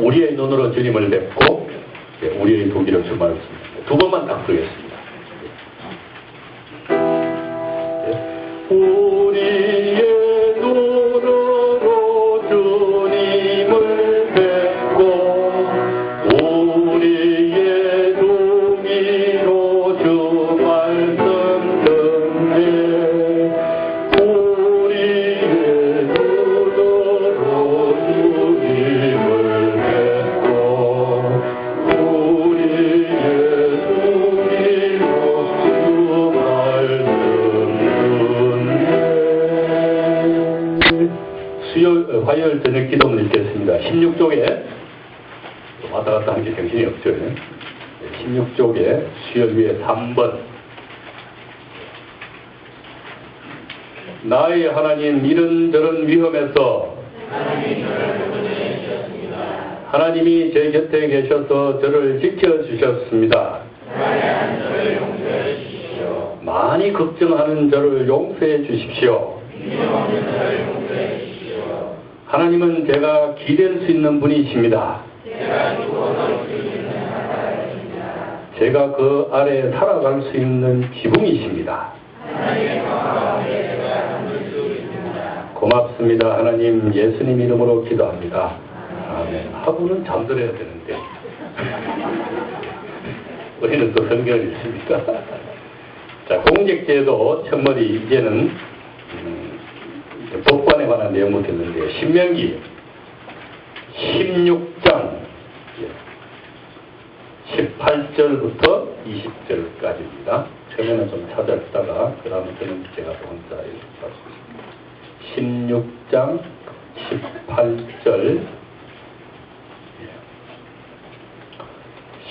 Speaker 1: 우리의 눈으로 주님을 뵙고 우리의 도기를 주말했습니다. 두 번만 딱 부르겠습니다. 우리의 눈으로 주님을 뵙고 우리의 동의로 주 말씀 듣네. 우리의 눈으로 주님을 뵙고 우리의 동의로 주 화요일 저녁 기도문 읽겠습니다. 16쪽에 왔다 갔다 하는 게 정신이 없죠. 16쪽에 수요 위에 3번 나의 하나님 이런저런 위험에서 하나님이 제 곁에 계셔서 저를 지켜주셨습니다. 많이 걱정하는 저를 용서해 주십시오. 하나님은 제가 기댈 수 있는 분이십니다. 제가 그 아래 살아갈 수 있는 지붕이십니다. 고맙습니다. 하나님 예수님 이름으로 기도합니다. 아멘. 하고는 잠들어야 되는데 우리는 또 성경을 읽습니까? 자, 공직제도 첫머리 이제는 법관에 관한 내용부터 있는데요. 신명기 16장 18절부터 20절까지입니다. 처음에는 좀 찾아듣다가 그 다음부터는 제가 혼자 읽겠습니다. 16장 18절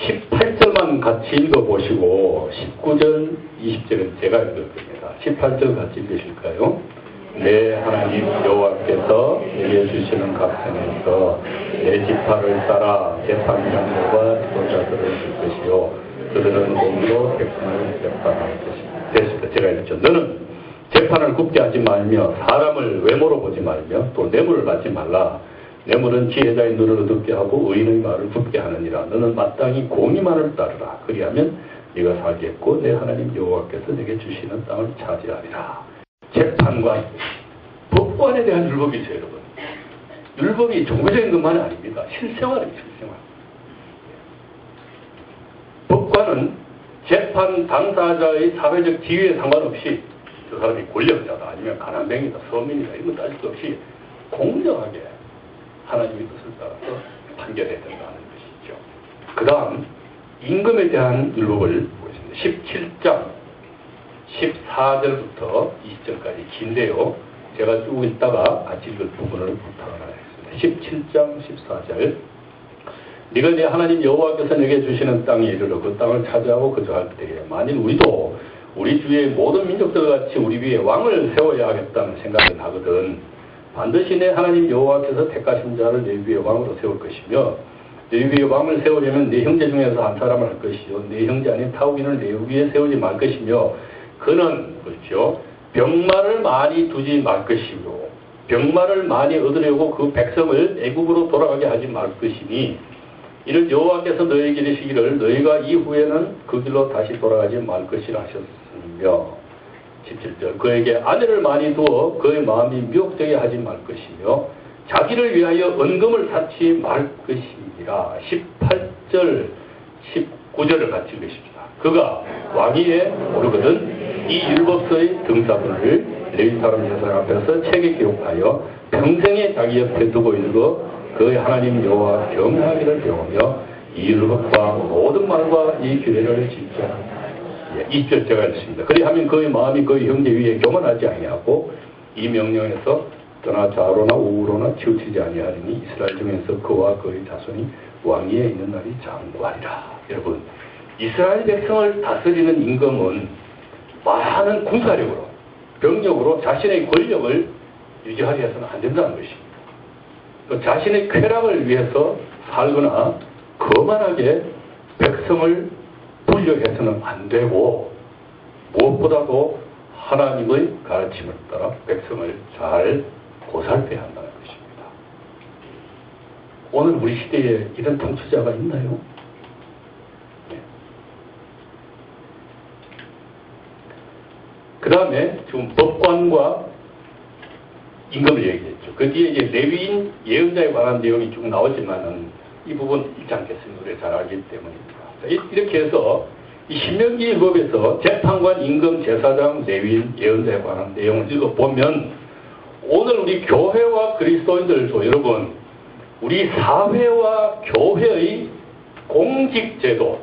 Speaker 1: 18절만 같이 읽어보시고 19절 20절은 제가 읽을 겁니다. 18절 같이 읽으실까요? 내 하나님 여호와께서 내게 주시는 각성에서 내 지파를 따라 재판장들과 지도자들을 줄 것이요 그들은 몸으로 백성을 재판할 것입니다. 됐습니다. 제가 읽었죠. 너는 재판을 굽게 하지 말며 사람을 외모로 보지 말며 또 뇌물을 받지 말라. 뇌물은 지혜자의 눈을 어둡게 하고 의인의 말을 굽게 하느니라. 너는 마땅히 공의만을 따르라. 그리하면 네가 살겠고 내 하나님 여호와께서 내게 주시는 땅을 차지하리라. 재판관, 법관에 대한 율법이죠, 여러분. 율법이 종교적인 것만이 아닙니다. 실생활입니다, 실생활. 법관은 재판 당사자의 사회적 지위에 상관없이 저 사람이 권력자다, 아니면 가난뱅이다, 서민이다, 이런 거 따질 것 없이 공정하게 하나님의 뜻을 따라서 판결해야 된다는 것이죠. 그 다음, 임금에 대한 율법을 보겠습니다. 17장 14절부터 20절까지 긴데요. 제가 쭉 읽다가 같이 읽을 부분을 부탁을 하겠습니다. 17장 14절 네가 네 하나님 여호와께서 내게 주시는 땅에 이르러 그 땅을 차지하고 거주할 때에 만일 우리도 우리 주위의 모든 민족들 같이 우리 위에 왕을 세워야 하겠다는 생각을 하거든 반드시 내 하나님 여호와께서 택하신 자를 내 위에 왕으로 세울 것이며 내 위에 왕을 세우려면 네 형제 중에서 한 사람을 할 것이요 네 형제 아닌 타국인을 내 위에 세우지 말 것이며 그는 그렇죠 병마를 많이 두지 말 것이고 병마를 많이 얻으려고 그 백성을 애국으로 돌아가게 하지 말 것이니 이를 여호와께서 너희에게 이르시기를 너희가 이후에는 그 길로 다시 돌아가지 말 것이라 하셨으며 17절 그에게 아내를 많이 두어 그의 마음이 미혹되게 하지 말 것이며 자기를 위하여 은금을 쌓지 말 것이니라. 18절 19절을 같이 읽으십시다. 그가 왕위에 오르거든 이 율법서의 등사본을 레위 사람 제사장 앞에서 책에 기록하여 평생에 자기 옆에 두고 읽어 그의 하나님 여호와 경외하기를 배우며 이 율법과 모든 말과 이 규례를 지키라. 20절 제가 읽습니다. 그리하면 그의 마음이 그의 형제 위에 교만하지 아니하고 이 명령에서 떠나 좌로나 우로나 치우치지 아니하리니 이스라엘 중에서 그와 그의 자손이 왕위에 있는 날이 장구하리라. 여러분 이스라엘 백성을 다스리는 임금은 많은 군사력으로 병력으로 자신의 권력을 유지하려 해서는 안 된다는 것입니다. 자신의 쾌락을 위해서 살거나 거만하게 백성을 불려해서는 안 되고 무엇보다도 하나님의 가르침을 따라 백성을 잘 보살펴야 한다는 것입니다. 오늘 우리 시대에 이런 통치자가 있나요? 네. 그 다음에 지금 법관과 임금을 얘기했죠. 그 뒤에 이제 레위인 예언자에 관한 내용이 쭉 나오지만은 이 부분 읽지 않겠습니다. 우리가 잘 알기 때문입니다. 자, 이렇게 해서 이 신명기 율법에서 재판관, 임금, 제사장, 레위인, 예언자에 관한 내용을 읽어보면 오늘 우리 교회와 그리스도인들도 여러분 우리 사회와 교회의 공직제도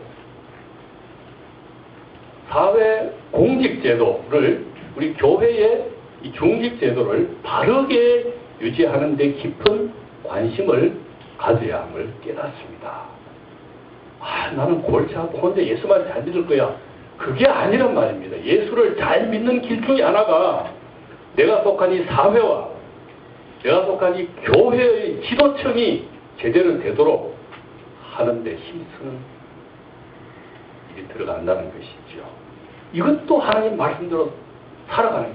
Speaker 1: 사회 공직제도를 우리 교회의 이 중직제도를 바르게 유지하는 데 깊은 관심을 가져야 함을 깨닫습니다. 나는 골치 아파 혼자 예수만 잘 믿을 거야. 그게 아니란 말입니다. 예수를 잘 믿는 길 중에 하나가 내가 속한 이 사회와 내가 속한 이 교회의 지도층이 제대로 되도록 하는 데 힘쓰는 일이 들어간다는 것이죠. 이것도 하나님 말씀대로 살아가는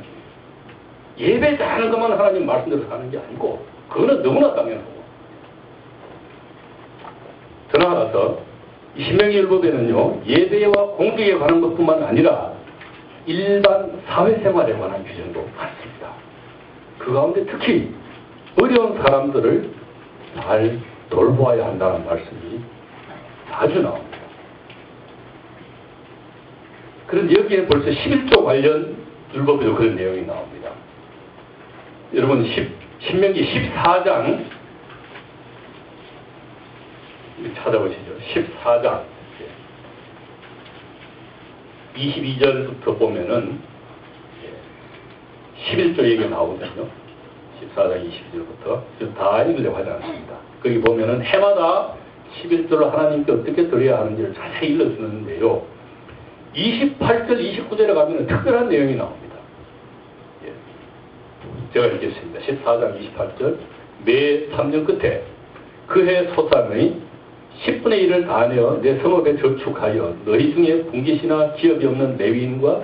Speaker 1: 길이에요. 예배 잘하는 것만 하나님 말씀대로 사는 게 아니고 그거는 너무나 당연하고. 더 나아가서 이 신명기율법에는요, 예배와 공덕에 관한 것뿐만 아니라 일반 사회생활에 관한 규정도 많습니다. 그 가운데 특히 어려운 사람들을 잘 돌보아야 한다는 말씀이 자주 나옵니다. 그런데 여기에 벌써 11조 관련 율법에도 그런 내용이 나옵니다. 여러분 신명기 14장 찾아보시죠. 14장 22절부터 보면은 11조 얘기가 나오거든요. 14장 22절부터 다 읽으려고 하지 않습니다. 거기 보면은 해마다 11조를 하나님께 어떻게 드려야 하는지를 자세히 일러주는데요. 28절, 29절에 가면 특별한 내용이 나옵니다. 제가 읽겠습니다. 14장 28절 매 3년 끝에 그해 소산의 10분의 1을 다하여 내 성읍에 저축하여 너희 중에 분깃이나 기업이 없는 레위인과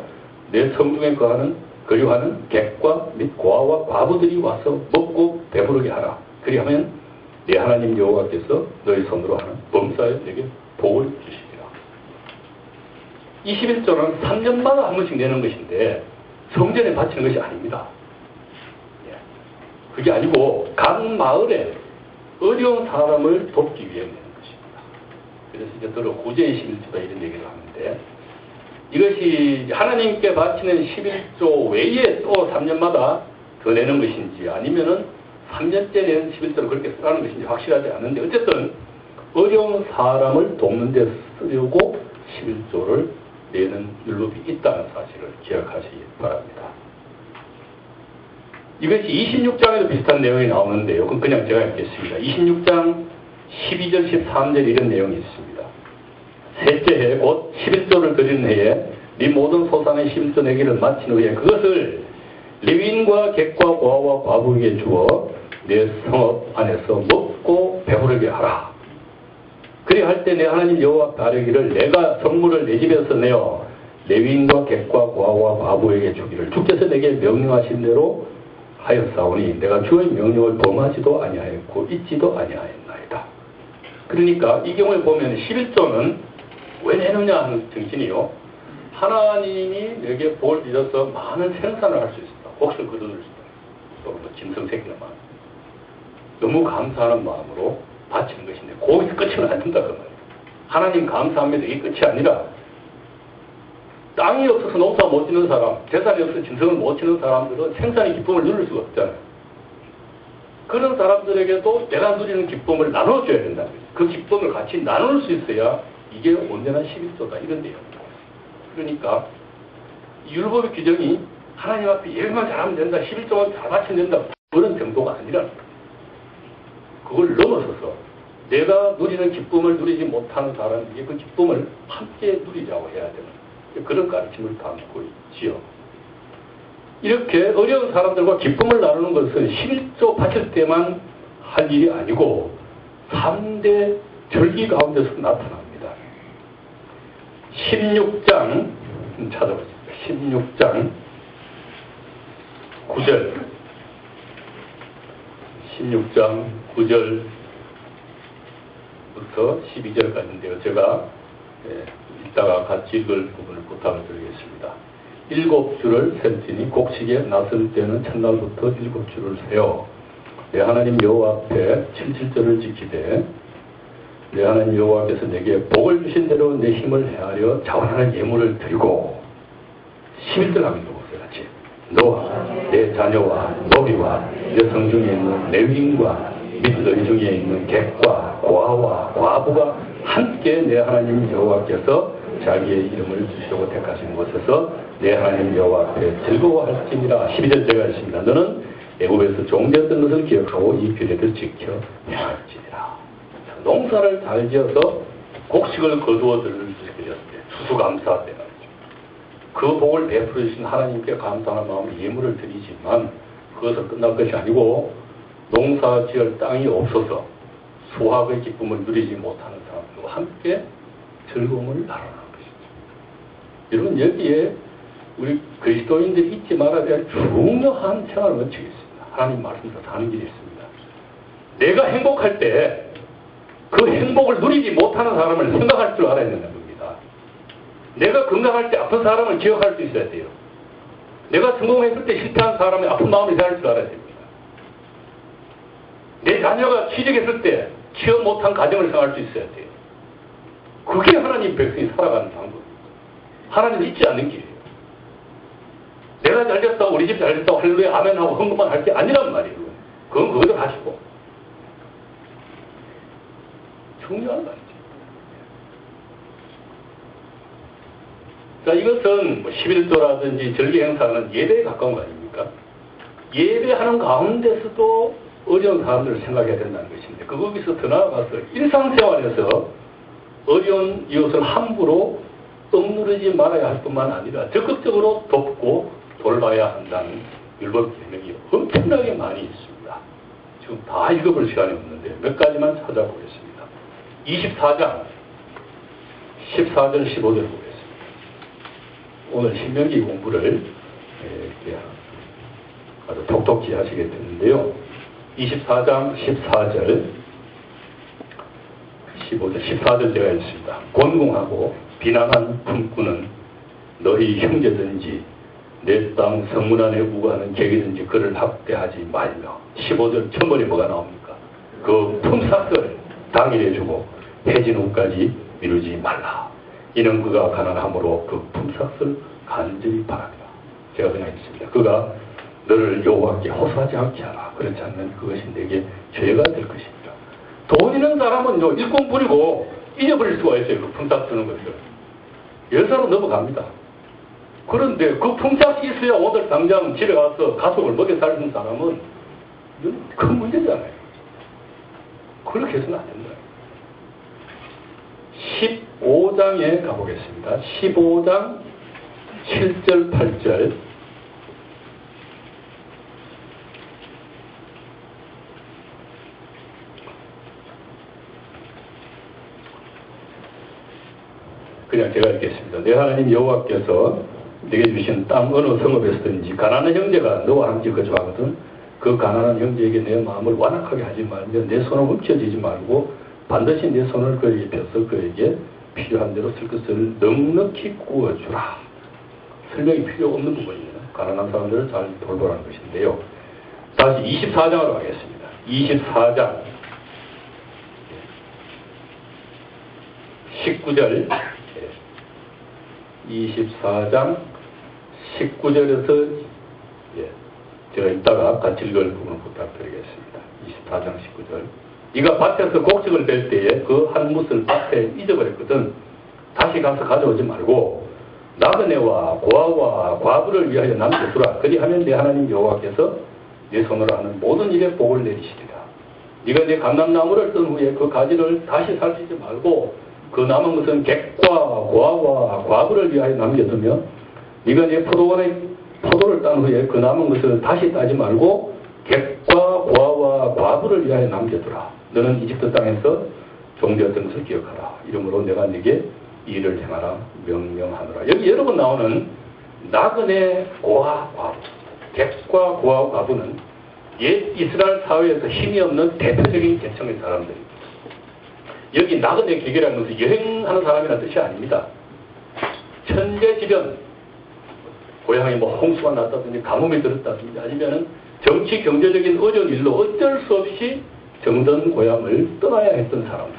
Speaker 1: 내 성중에 거류하는 객과 및 고아와 과부들이 와서 먹고 배부르게 하라. 그리하면 내 하나님 여호와께서 너희 손으로 하는 범사에 내게 복을 주시리라. 21조는 3년마다 한 번씩 내는 것인데 성전에 바치는 것이 아닙니다. 그게 아니고 각 마을에 어려운 사람을 돕기 위해 내는 것입니다. 그래서 이제 들어 구제의 11조다 이런 얘기를 하는데 이것이 하나님께 바치는 11조 외에 또 3년마다 더 내는 것인지 아니면은 3년째 내는 11조를 그렇게 쓰라는 것인지 확실하지 않은데 어쨌든 어려운 사람을 돕는 데 쓰려고 11조를 내는 율법이 있다는 사실을 기억하시기 바랍니다. 이것이 26장에도 비슷한 내용이 나오는데요. 그럼 그냥 제가 읽겠습니다. 26장 12절 13절 이런 내용이 있습니다. 셋째 해 곧 11조를 드리는 해에 네 모든 소산의 11조 내기를 마친 후에 그것을 레위인과 객과 고아와 과부에게 주어 내 성읍 안에서 먹고 배부르게 하라. 그리할 때 내 하나님 여호와 앞에 아뢰기를 내가 성물을 내 집에서 내어 레위인과 객과 고아와 과부에게 주기를 주께서 내게 명령하신 대로 하였사오니 내가 주의 명령을 범하지도 아니하였고 잊지도 아니하였나이다. 그러니까 이 경우에 보면 11조는 왜 내느냐 하는 정신이요. 하나님이 내게 복을 주셔서 많은 생산을 할 수 있습니다. 곡식을 거둬들 수 있다. 또는 짐승 새끼는 마음. 너무 감사하는 마음으로 바치는 것인데 거기서 끝은 안 된다 그 말이에요. 하나님 감사합니다. 이게 끝이 아니라 땅이 없어서 농사 못 짓는 사람, 재산이 없어서 짐승을 못 치는 사람들은 생산의 기쁨을 누릴 수가 없잖아요. 그런 사람들에게도 내가 누리는 기쁨을 나눠줘야 된다는 거예요. 그 기쁨을 같이 나눌 수 있어야 이게 온전한 11조다 이런 내용입니다. 그러니까 율법의 규정이 하나님 앞에 예배만 잘하면 된다, 11조만 잘 바치면 된다 그런 정도가 아니라 그걸 넘어서서 내가 누리는 기쁨을 누리지 못하는 사람에게 그 기쁨을 함께 누리자고 해야 되는 그런 가르침을 담고 있지요. 이렇게 어려운 사람들과 기쁨을 나누는 것은 11조 바칠 때만 할 일이 아니고 3대 절기 가운데서 나타납니다. 16장 찾아보겠습니다. 16장 9절 16장 9절부터 12절까지인데요. 제가 이따가 같이 읽을 부분을 부탁을 드리겠습니다. 7주를 셀지니 곡식에 나설 때는 첫날부터 7주를 세어 내 하나님 여호와 앞에 77절을 지키되 내 하나님 여호와께서 내게 복을 주신 대로 내 힘을 헤아려 자원하는 예물을 드리고 11절 하면 보세요. 같이 너와 내 자녀와 노비와 내 성중에 있는 레위인과 및 너희 중에 있는 객과 고아와 과부가 함께 내 하나님 여호와께서 자기의 이름을 주시려고 택하신 곳에서 내 하나님 여호와 앞에 즐거워할지니라. 12절 제가 했습니다. 너는 애굽에서 종되었던 것을 기억하고 이 규례를 지켜 행할지니라. 농사를 잘 지어서 곡식을 거두어 들을 때 추수감사 때 말이죠. 그 복을 베풀어 주신 하나님께 감사하는 마음으로 예물을 드리지만 그것을 끝날 것이 아니고 농사 지을 땅이 없어서 수확의 기쁨을 누리지 못하는 사람들과 함께 즐거움을 나누는 것이죠. 여러분, 여기에 우리 그리스도인들이 잊지 말아야 될 중요한 생활 원칙이 있습니다. 하나님 말씀대로 사는 길이 있습니다. 내가 행복할 때 그 행복을 누리지 못하는 사람을 생각할 줄 알아야 된다는 겁니다. 내가 건강할 때 아픈 사람을 기억할 수 있어야 돼요. 내가 성공했을 때 실패한 사람의 아픈 마음을 생각할 줄 알아야 됩니다. 내 자녀가 취직했을 때 취업 못한 가정을 생각할 수 있어야 돼요. 그게 하나님 백성이 살아가는 방법입니다. 하나님 잊지 않는 길이에요. 내가 잘됐다고 우리 집 잘됐다고 할렐루야 아멘하고 헌금만 할 게 아니란 말이에요. 그건 그거대로 하시고 중요한 말이죠. 자, 이것은 11조라든지 절기 행사는 예배에 가까운 거 아닙니까? 예배하는 가운데서도 어려운 사람들을 생각해야 된다는 것인데, 거기서 더 나아가서 일상생활에서 어려운 이웃을 함부로 억누르지 말아야 할 뿐만 아니라 적극적으로 돕고 돌봐야 한다는 율법 계명이 엄청나게 많이 있습니다. 지금 다 읽어볼 시간이 없는데 몇 가지만 찾아보겠습니다. 24장 14절 15절 보겠습니다. 오늘 신명기 공부를 아주 톡톡히 하시겠는데요. 24장 14절 15절 14절 제가 읽습니다. 곤궁하고 비난한 품꾼은 너희 형제든지 내 땅 성문 안에 우거하는 객이든지 그를 학대하지 말며. 15절 첫머리 뭐가 나옵니까? 그 품삯을 당일에 주고 해진 후까지 미루지 말라. 이는 그가 가난함으로 그 품삯을 간절히 바랍니다. 제가 그냥 읽습니다. 그가 너를 여호와께 호소하지 않게 하라. 그렇지 않으면 그것이 내게 죄가 될 것입니다. 돈 있는 사람은요, 일공 부리고 잊어버릴 수가 있어요. 그 품삯 주는 것을. 열사로 넘어갑니다. 그런데 그 품삯이 있어야 오늘 당장 집에 가서 가족을 먹여 살리는 사람은 이건 큰 문제잖아요. 그렇게 해서는 안 된다. 15장에 가보겠습니다. 15장 7절 8절 그냥 제가 읽겠습니다. 내 하나님 여호와께서 내게 주신 땅 어느 성읍에서든지 가난한 형제가 너와 함께 거주하거든 그 가난한 형제에게 내 마음을 완악하게 하지 말며 내 손을 움켜쥐지 말고 반드시 내 손을 그에게 펴서 그에게 필요한 대로 쓸 것을 넉넉히 구워주라. 설명이 필요 없는 부분입니다. 가난한 사람들을 잘 돌보라는 것인데요. 다시 24장으로 가겠습니다. 24장 19절 24장 19절에서 제가 이따가 같이 읽을 부분을 부탁드리겠습니다. 24장 19절 네가 밭에서 곡식을 벨 때에 그 한 뭇을 밭에 잊어버렸거든 다시 가서 가져오지 말고 나그네와 고아와 과부를 위하여 남겨두라. 그리하면 내 하나님 여호와께서 내 손으로 하는 모든 일에 복을 내리시리라. 네가 내 감람나무를 뜬 후에 그 가지를 다시 살피지 말고 그 남은 것은 객과 고아와 과부를 위하여 남겨두며 네가 내 포도원의 포도를 딴 후에 그 남은 것을 다시 따지 말고 객과 고아와 과부를 위하여 남겨두라. 너는 이집트 땅에서 종되었던 것을 기억하라. 이러므로 내가 네게 이 일을 행하라 명령하노라. 여기 여러 번 나오는 나그네 고아 과부, 객과 고아 과부는 옛 이스라엘 사회에서 힘이 없는 대표적인 계층의 사람들입니다. 여기 나그네 객이라는 것은 여행하는 사람이라는 뜻이 아닙니다. 천재지변, 고향에 뭐 홍수가 났다든지 가뭄이 들었다든지 아니면은 정치 경제적인 어려운 일로 어쩔 수 없이 정든 고향을 떠나야 했던 사람들.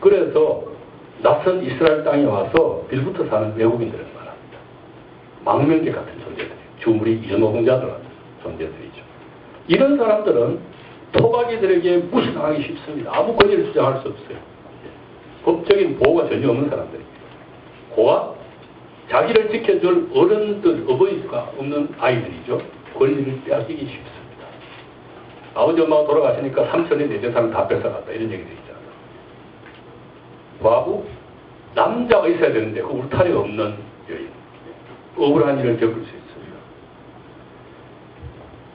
Speaker 1: 그래서 낯선 이스라엘 땅에 와서 빌부터 사는 외국인들을 말합니다. 망명계 같은 존재들이에요. 주물이 이전노동자들 같은 존재들이죠. 이런 사람들은 토박이들에게 무시당하기 쉽습니다. 아무 권리를 주장할 수 없어요. 법적인 보호가 전혀 없는 사람들입니다. 고아, 자기를 지켜줄 어른들, 어버이가 없는 아이들이죠. 권리를 빼앗기기 쉽습니다. 아버지 엄마가 돌아가시니까 삼촌이 내 재산을 다 뺏어갔다. 이런 얘기도 있잖아요. 과부, 남자가 있어야 되는데 그 울타리가 없는 여인. 억울한 일을 겪을 수 있습니다.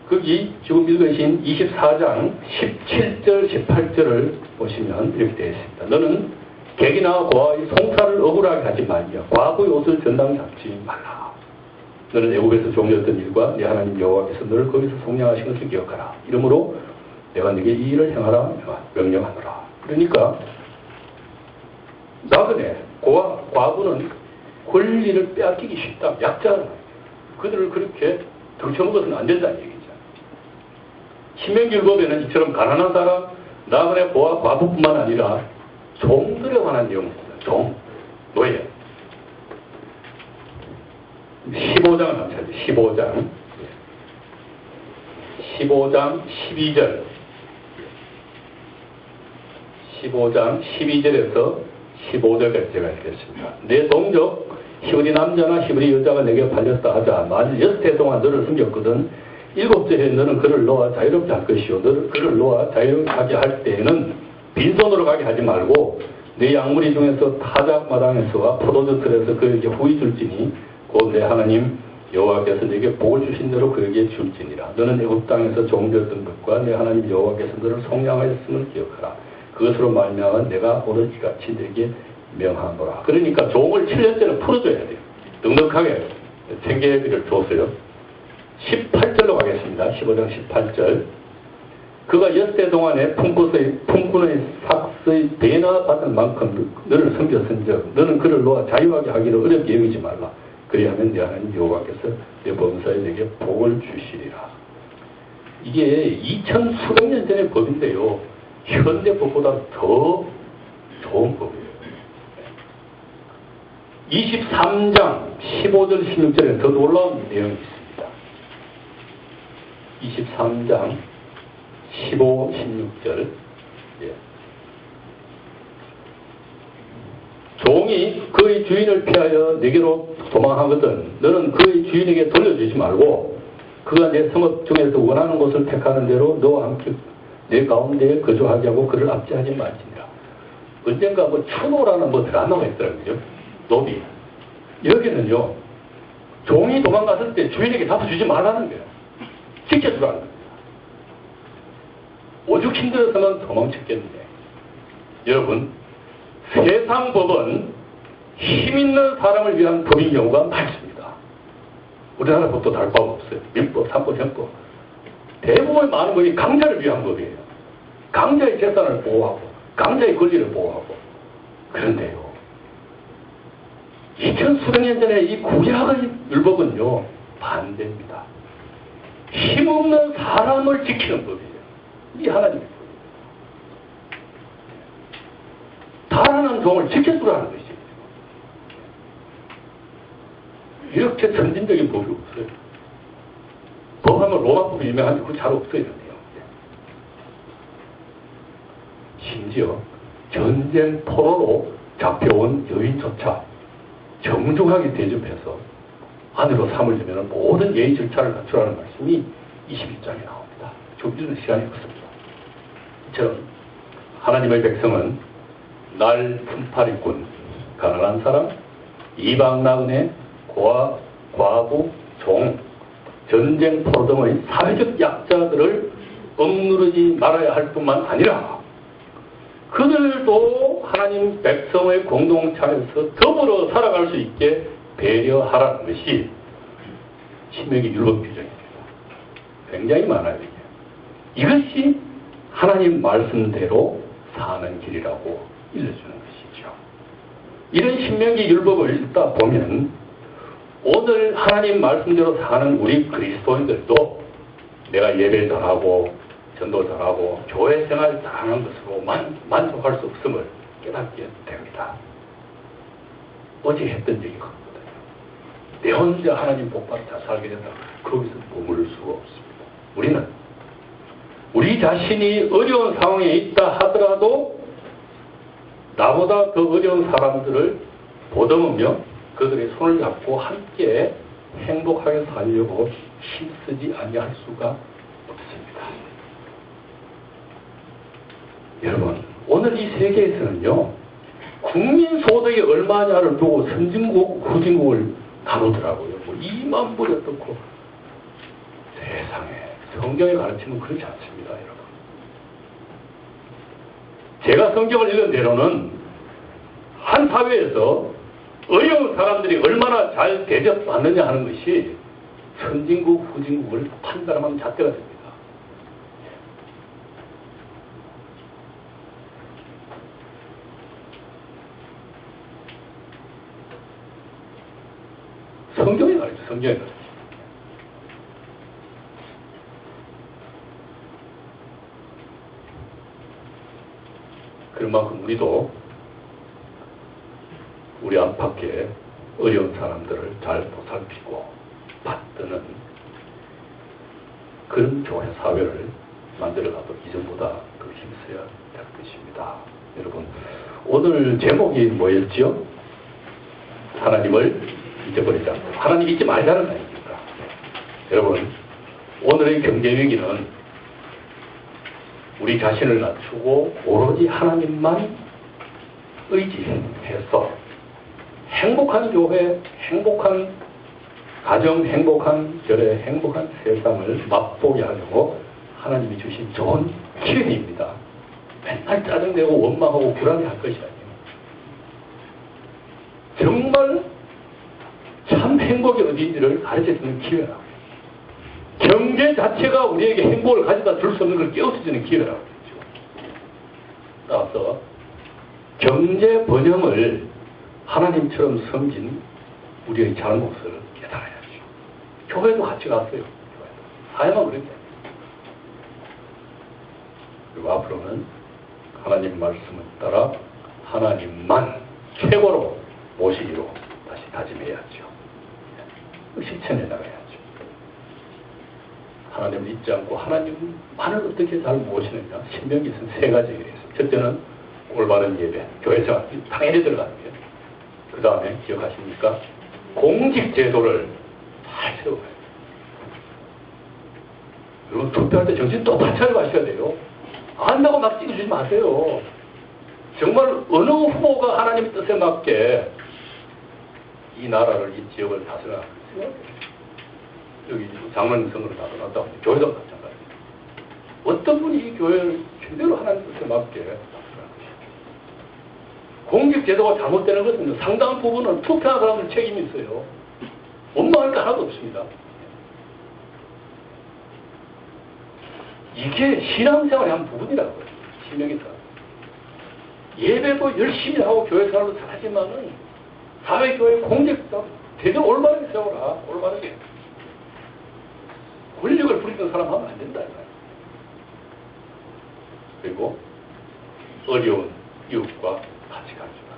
Speaker 1: 거기 지금 읽으신 24장 17절 18절을 보시면 이렇게 되어 있습니다. 너는 객이나 고아의 송사를 억울하게 하지 말며 과부의 옷을 전당 잡지 말라. 너는 애굽에서 종되었던 일과 네 하나님 여호와께서 너를 거기서 속량하신 것을 기억하라. 이러므로 내가 네게 이 일을 행하라 명령하노라. 그러니까 나그네 과부는 권리를 빼앗기기 쉽다. 약자는 그들을 그렇게 등쳐먹어서는 안 된다는 얘기죠. 신명기율법에는 이처럼 가난한 사람, 나그네 고아 과부뿐만 아니라 종들에 관한 내용이 있습니다. 종, 노예. 15장을 한번 찾아요. 15장 12절. 15장 12절에서 15절까지 제가 읽겠습니다. 내 동족 히브리 남자나 히브리 여자가 내게 팔렸다 하자. 만일 6해 동안 너를 숨겼거든 7째에 너는 그를 놓아 자유롭게 할 것이요. 너를 그를 놓아 자유롭게 할 때에는 빈손으로 가게 하지 말고 내 양무리 중에서 타작마당에서와 포도주 틀에서 그에게 후히 줄지니 곧 내 하나님 여호와께서 내게 복을 주신 대로 그에게 줄지니라. 너는 애굽 땅에서 종되었던 것과 내 하나님 여호와께서 너를 속량하였음을 기억하라. 그것으로 말미암아 내가 오늘 이같이 내게 명하노라. 그러니까 종을 7년째는 풀어줘야 돼요. 넉넉하게 생계비를 줬어요. 18절로 가겠습니다. 15장 18절. 그가 6해 동안에 품꾼의 삭의 배나 받은 만큼 너를 섬겼은즉 너는 그를 놓아 자유하게 하기를 어렵게 여기지 말라. 그리하면 내 하나님 여호와께서 내 범사에 내게 복을 주시리라. 이게 2000 수백 년 전의 법인데요. 현대 법보다 더 좋은 법이에요. 23장 15절 16절에 더 놀라운 내용이 있습니다. 23장 15, 16절. 예. 종이 그의 주인을 피하여 내게로 도망하거든 너는 그의 주인에게 돌려주지 말고 그가 내 성읍 중에서 원하는 곳을 택하는 대로 너와 함께 내 가운데에 거주하게 하고 그를 압제하지 말지니라. 언젠가 뭐 추노라는 뭐 드라마가 있더라고요. 노비. 여기는요. 종이 도망갔을 때 주인에게 잡아주지 말라는 거예요. 지켜주라는 겁니다. 오죽 힘들었으면 도망쳤겠는데. 여러분 세상 법은 힘있는 사람을 위한 법인 경우가 많습니다. 우리나라 법도 다를 바가 없어요. 민법, 삼법, 형법. 대부분의 많은 법이 강자를 위한 법이에요. 강자의 재산을 보호하고 강자의 권리를 보호하고. 그런데요. 2000수백 년 전에 이 구약의 율법은요. 반대입니다. 힘없는 사람을 지키는 법이에요. 이 하나님의 법이에요. 달아난 종을 지켜주라는 것이죠. 이렇게 선진적인 법이 없어요. 법하면 로마법이 유명한데 그거 잘 없어요. 심지어 전쟁 포로로 잡혀온 여인조차 정중하게 대접해서 아내로 삼으려면 모든 예의 절차를 갖추라는 말씀이 21장에 나옵니다. 좀 읽는 시간이 없습니다. 이처럼 하나님의 백성은 날 품팔이꾼, 가난한 사람, 이방 나그네, 고아, 과부, 종, 전쟁 포로 등의 사회적 약자들을 억누르지 말아야 할 뿐만 아니라 그들도 하나님 백성의 공동체에서 더불어 살아갈 수 있게 배려하라는 것이 신명기 율법 규정입니다. 굉장히 많아요. 이것이 하나님 말씀대로 사는 길이라고 일러주는 것이죠. 이런 신명기 율법을 읽다 보면 오늘 하나님 말씀대로 사는 우리 그리스도인들도 내가 예배 잘하고 전도 잘하고 교회 생활 잘하는 것으로 만족할 수 없음을 깨닫게 됩니다. 어제 했던 얘기 같거든요. 내 혼자 하나님 복받아 잘 살게 된다. 거기서 머무를 수가 없습니다. 우리는 우리 자신이 어려운 상황에 있다 하더라도 나보다 더 어려운 사람들을 보듬으며 그들의 손을 잡고 함께 행복하게 살려고 힘쓰지 아니할 수가 없습니다. 여러분, 오늘 이 세계에서는요, 국민 소득이 얼마냐를 두고 선진국, 후진국을 나누더라고요. 뭐 2만 불이 어떻고. 세상에 성경의 가르침은 그렇지 않습니다, 여러분. 제가 성경을 읽은 대로는 한 사회에서 어려운 사람들이 얼마나 잘 대접받느냐 하는 것이 선진국, 후진국을 판단하는 잣대가 됩니다. 성경에 가르쳐, 성경에 가르쳐. 그런 만큼 우리도 우리 안팎에 어려운 사람들을 잘 보살피고 받드는 그런 교회 사회를 만들어가도 이전보다 더 힘써야 될 것입니다. 여러분, 오늘 제목이 뭐였죠? 하나님을 잊어버리지 않고. 하나님 잊지 말자는 거 아닙니까? 여러분, 오늘의 경제위기는 우리 자신을 낮추고 오로지 하나님만 의지해서 행복한 교회, 행복한 가정, 행복한 결혼, 행복한 세상을 맛보게 하려고 하나님이 주신 좋은 기회입니다. 맨날 짜증내고 원망하고 불안해할 것이 아니에요. 정말 참 행복이 어디인지를 가르쳐주는 기회라고요. 경제 자체가 우리에게 행복을 가져다 줄 수 없는 걸 깨우쳐주는 기회라고 그러죠. 따라서 경제 번영을 하나님처럼 섬긴 우리의 잘못을 깨달아야죠. 교회도 같이 갔어요. 교회도. 사회만 그렇게. 그리고 앞으로는 하나님 말씀을 따라 하나님만 최고로 모시기로 다시 다짐해야죠. 실천해 나가야죠. 하나님을 잊지 않고 하나님만을 어떻게 잘 모시느냐. 신명기에서는 3가지 얘기를 했어요. 첫째는 올바른 예배, 교회생활 당연히 들어가는 거예요. 그 다음에 기억하십니까? 공직 제도를 잘 세워가야 돼요. 여러분 투표할 때 정신 똑바로 차리고 하셔야 돼요. 안다고 막 찍어주지 마세요. 정말 어느 후보가 하나님의 뜻에 맞게 이 나라를, 이 지역을 다스려야 하겠어요? 여기 장로님 선거를 다 떠났다고 하는데 교회도 마찬가지예요. 어떤 분이 이 교회를 제대로 하나님 뜻에 맞게 다스려야 것이죠. 공직 제도가 잘못되는 것은 상당한 부분은 투표한 사람들 책임이 있어요. 원망할 게 하나도 없습니다. 이게 신앙생활의 한 부분이라고요. 신명기사. 예배도 열심히 하고 교회생활도 잘하지만은 사회교회 공직도 제대로 올바르게 세워라. 올바르게. 권력을 부리는 사람 하면 안 된다. 그리고 어려운 이웃과 같이 가지마.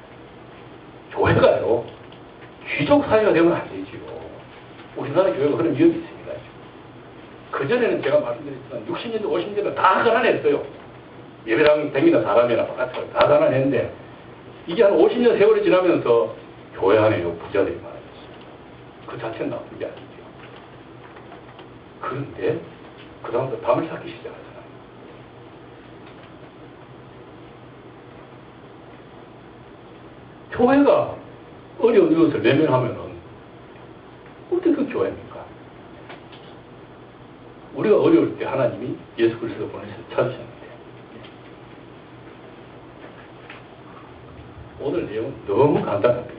Speaker 1: 교회가요, 귀족 사회가 되면 안 되지요. 우리나라 교회가 그런 위험이 있습니다. 그전에는 제가 말씀드렸지만 60년대, 50년대 다 가난했어요. 예배당 댕기나 사람이나 바깥으로 다 가난했는데 이게 한 50년 세월이 지나면서 교회 안에요 부자들이 많아졌어요. 그 자체는 나쁜 게 아니죠. 그런데 그 다음부터 담을 쌓기 시작하잖아요. 교회가 어려운 이웃을 외면하면은 어떻게 그 교회입니까? 우리가 어려울 때 하나님이 예수 그리스도 보내서 찾으셨는데 오늘 내용은 너무 간단한 거죠.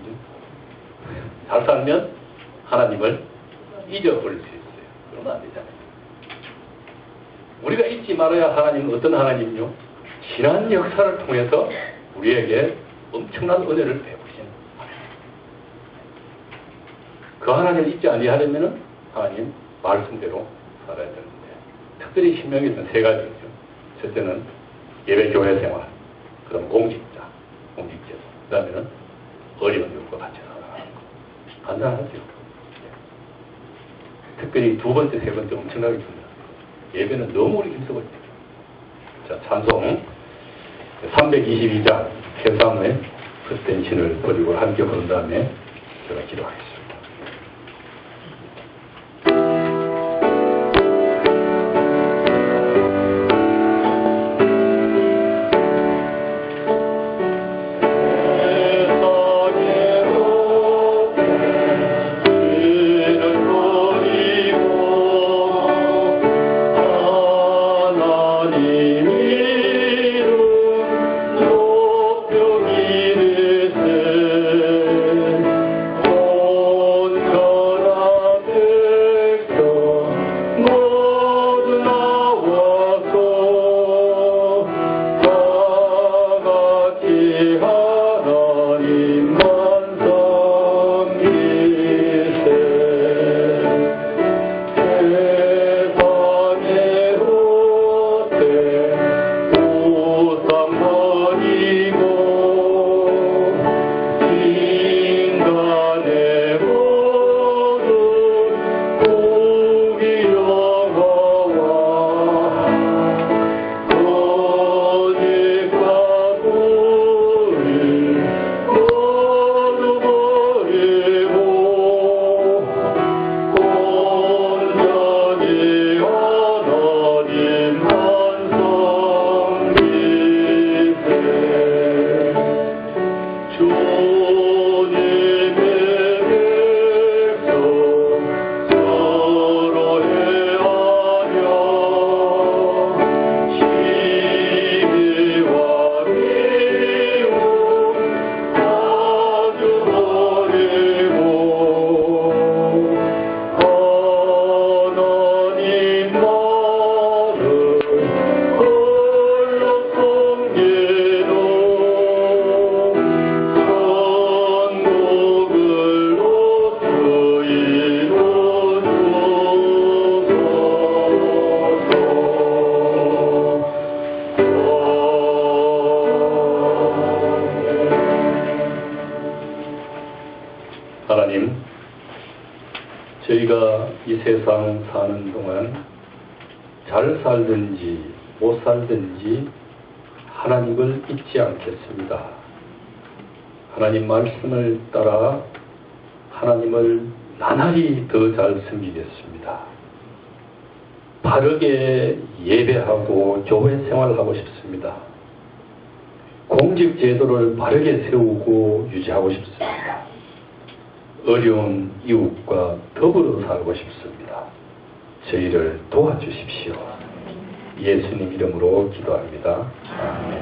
Speaker 1: 잘 살면 하나님을 잊어버릴 수 있어요. 그러면 안 되잖아요. 우리가 잊지 말아야 하나님은 어떤 하나님이요? 지난 역사를 통해서 우리에게 엄청난 은혜를 베푸신 하나님. 그 하나님을 잊지 아니하려면 하나님 말씀대로 살아야 되는데 특별히 신명기에서는 3가지죠. 첫째는 예배교회 생활, 그 다음 공직자, 공직제도, 그 다음에는 어려운 이웃과 같이 살아가는 거. 간단하죠. 특별히 2번째, 3번째 엄청나게 중요합니다. 예배는 너무 우리 힘써버립니다. 자, 찬송 322장 세상의 헛된 신을 버리고 함께 부른 다음에 제가 기도하겠습니다. 저희가 이 세상 사는 동안 잘 살든지 못 살든지 하나님을 잊지 않겠습니다. 하나님 말씀을 따라 하나님을 나날이 더 잘 섬기겠습니다. 바르게 예배하고 교회 생활하고 싶습니다. 공직 제도를 바르게 세우고 유지하고 싶습니다. 어려운 이웃과 더불어 살고 싶습니다. 저희를 도와주십시오. 예수님 이름으로 기도합니다. 아멘.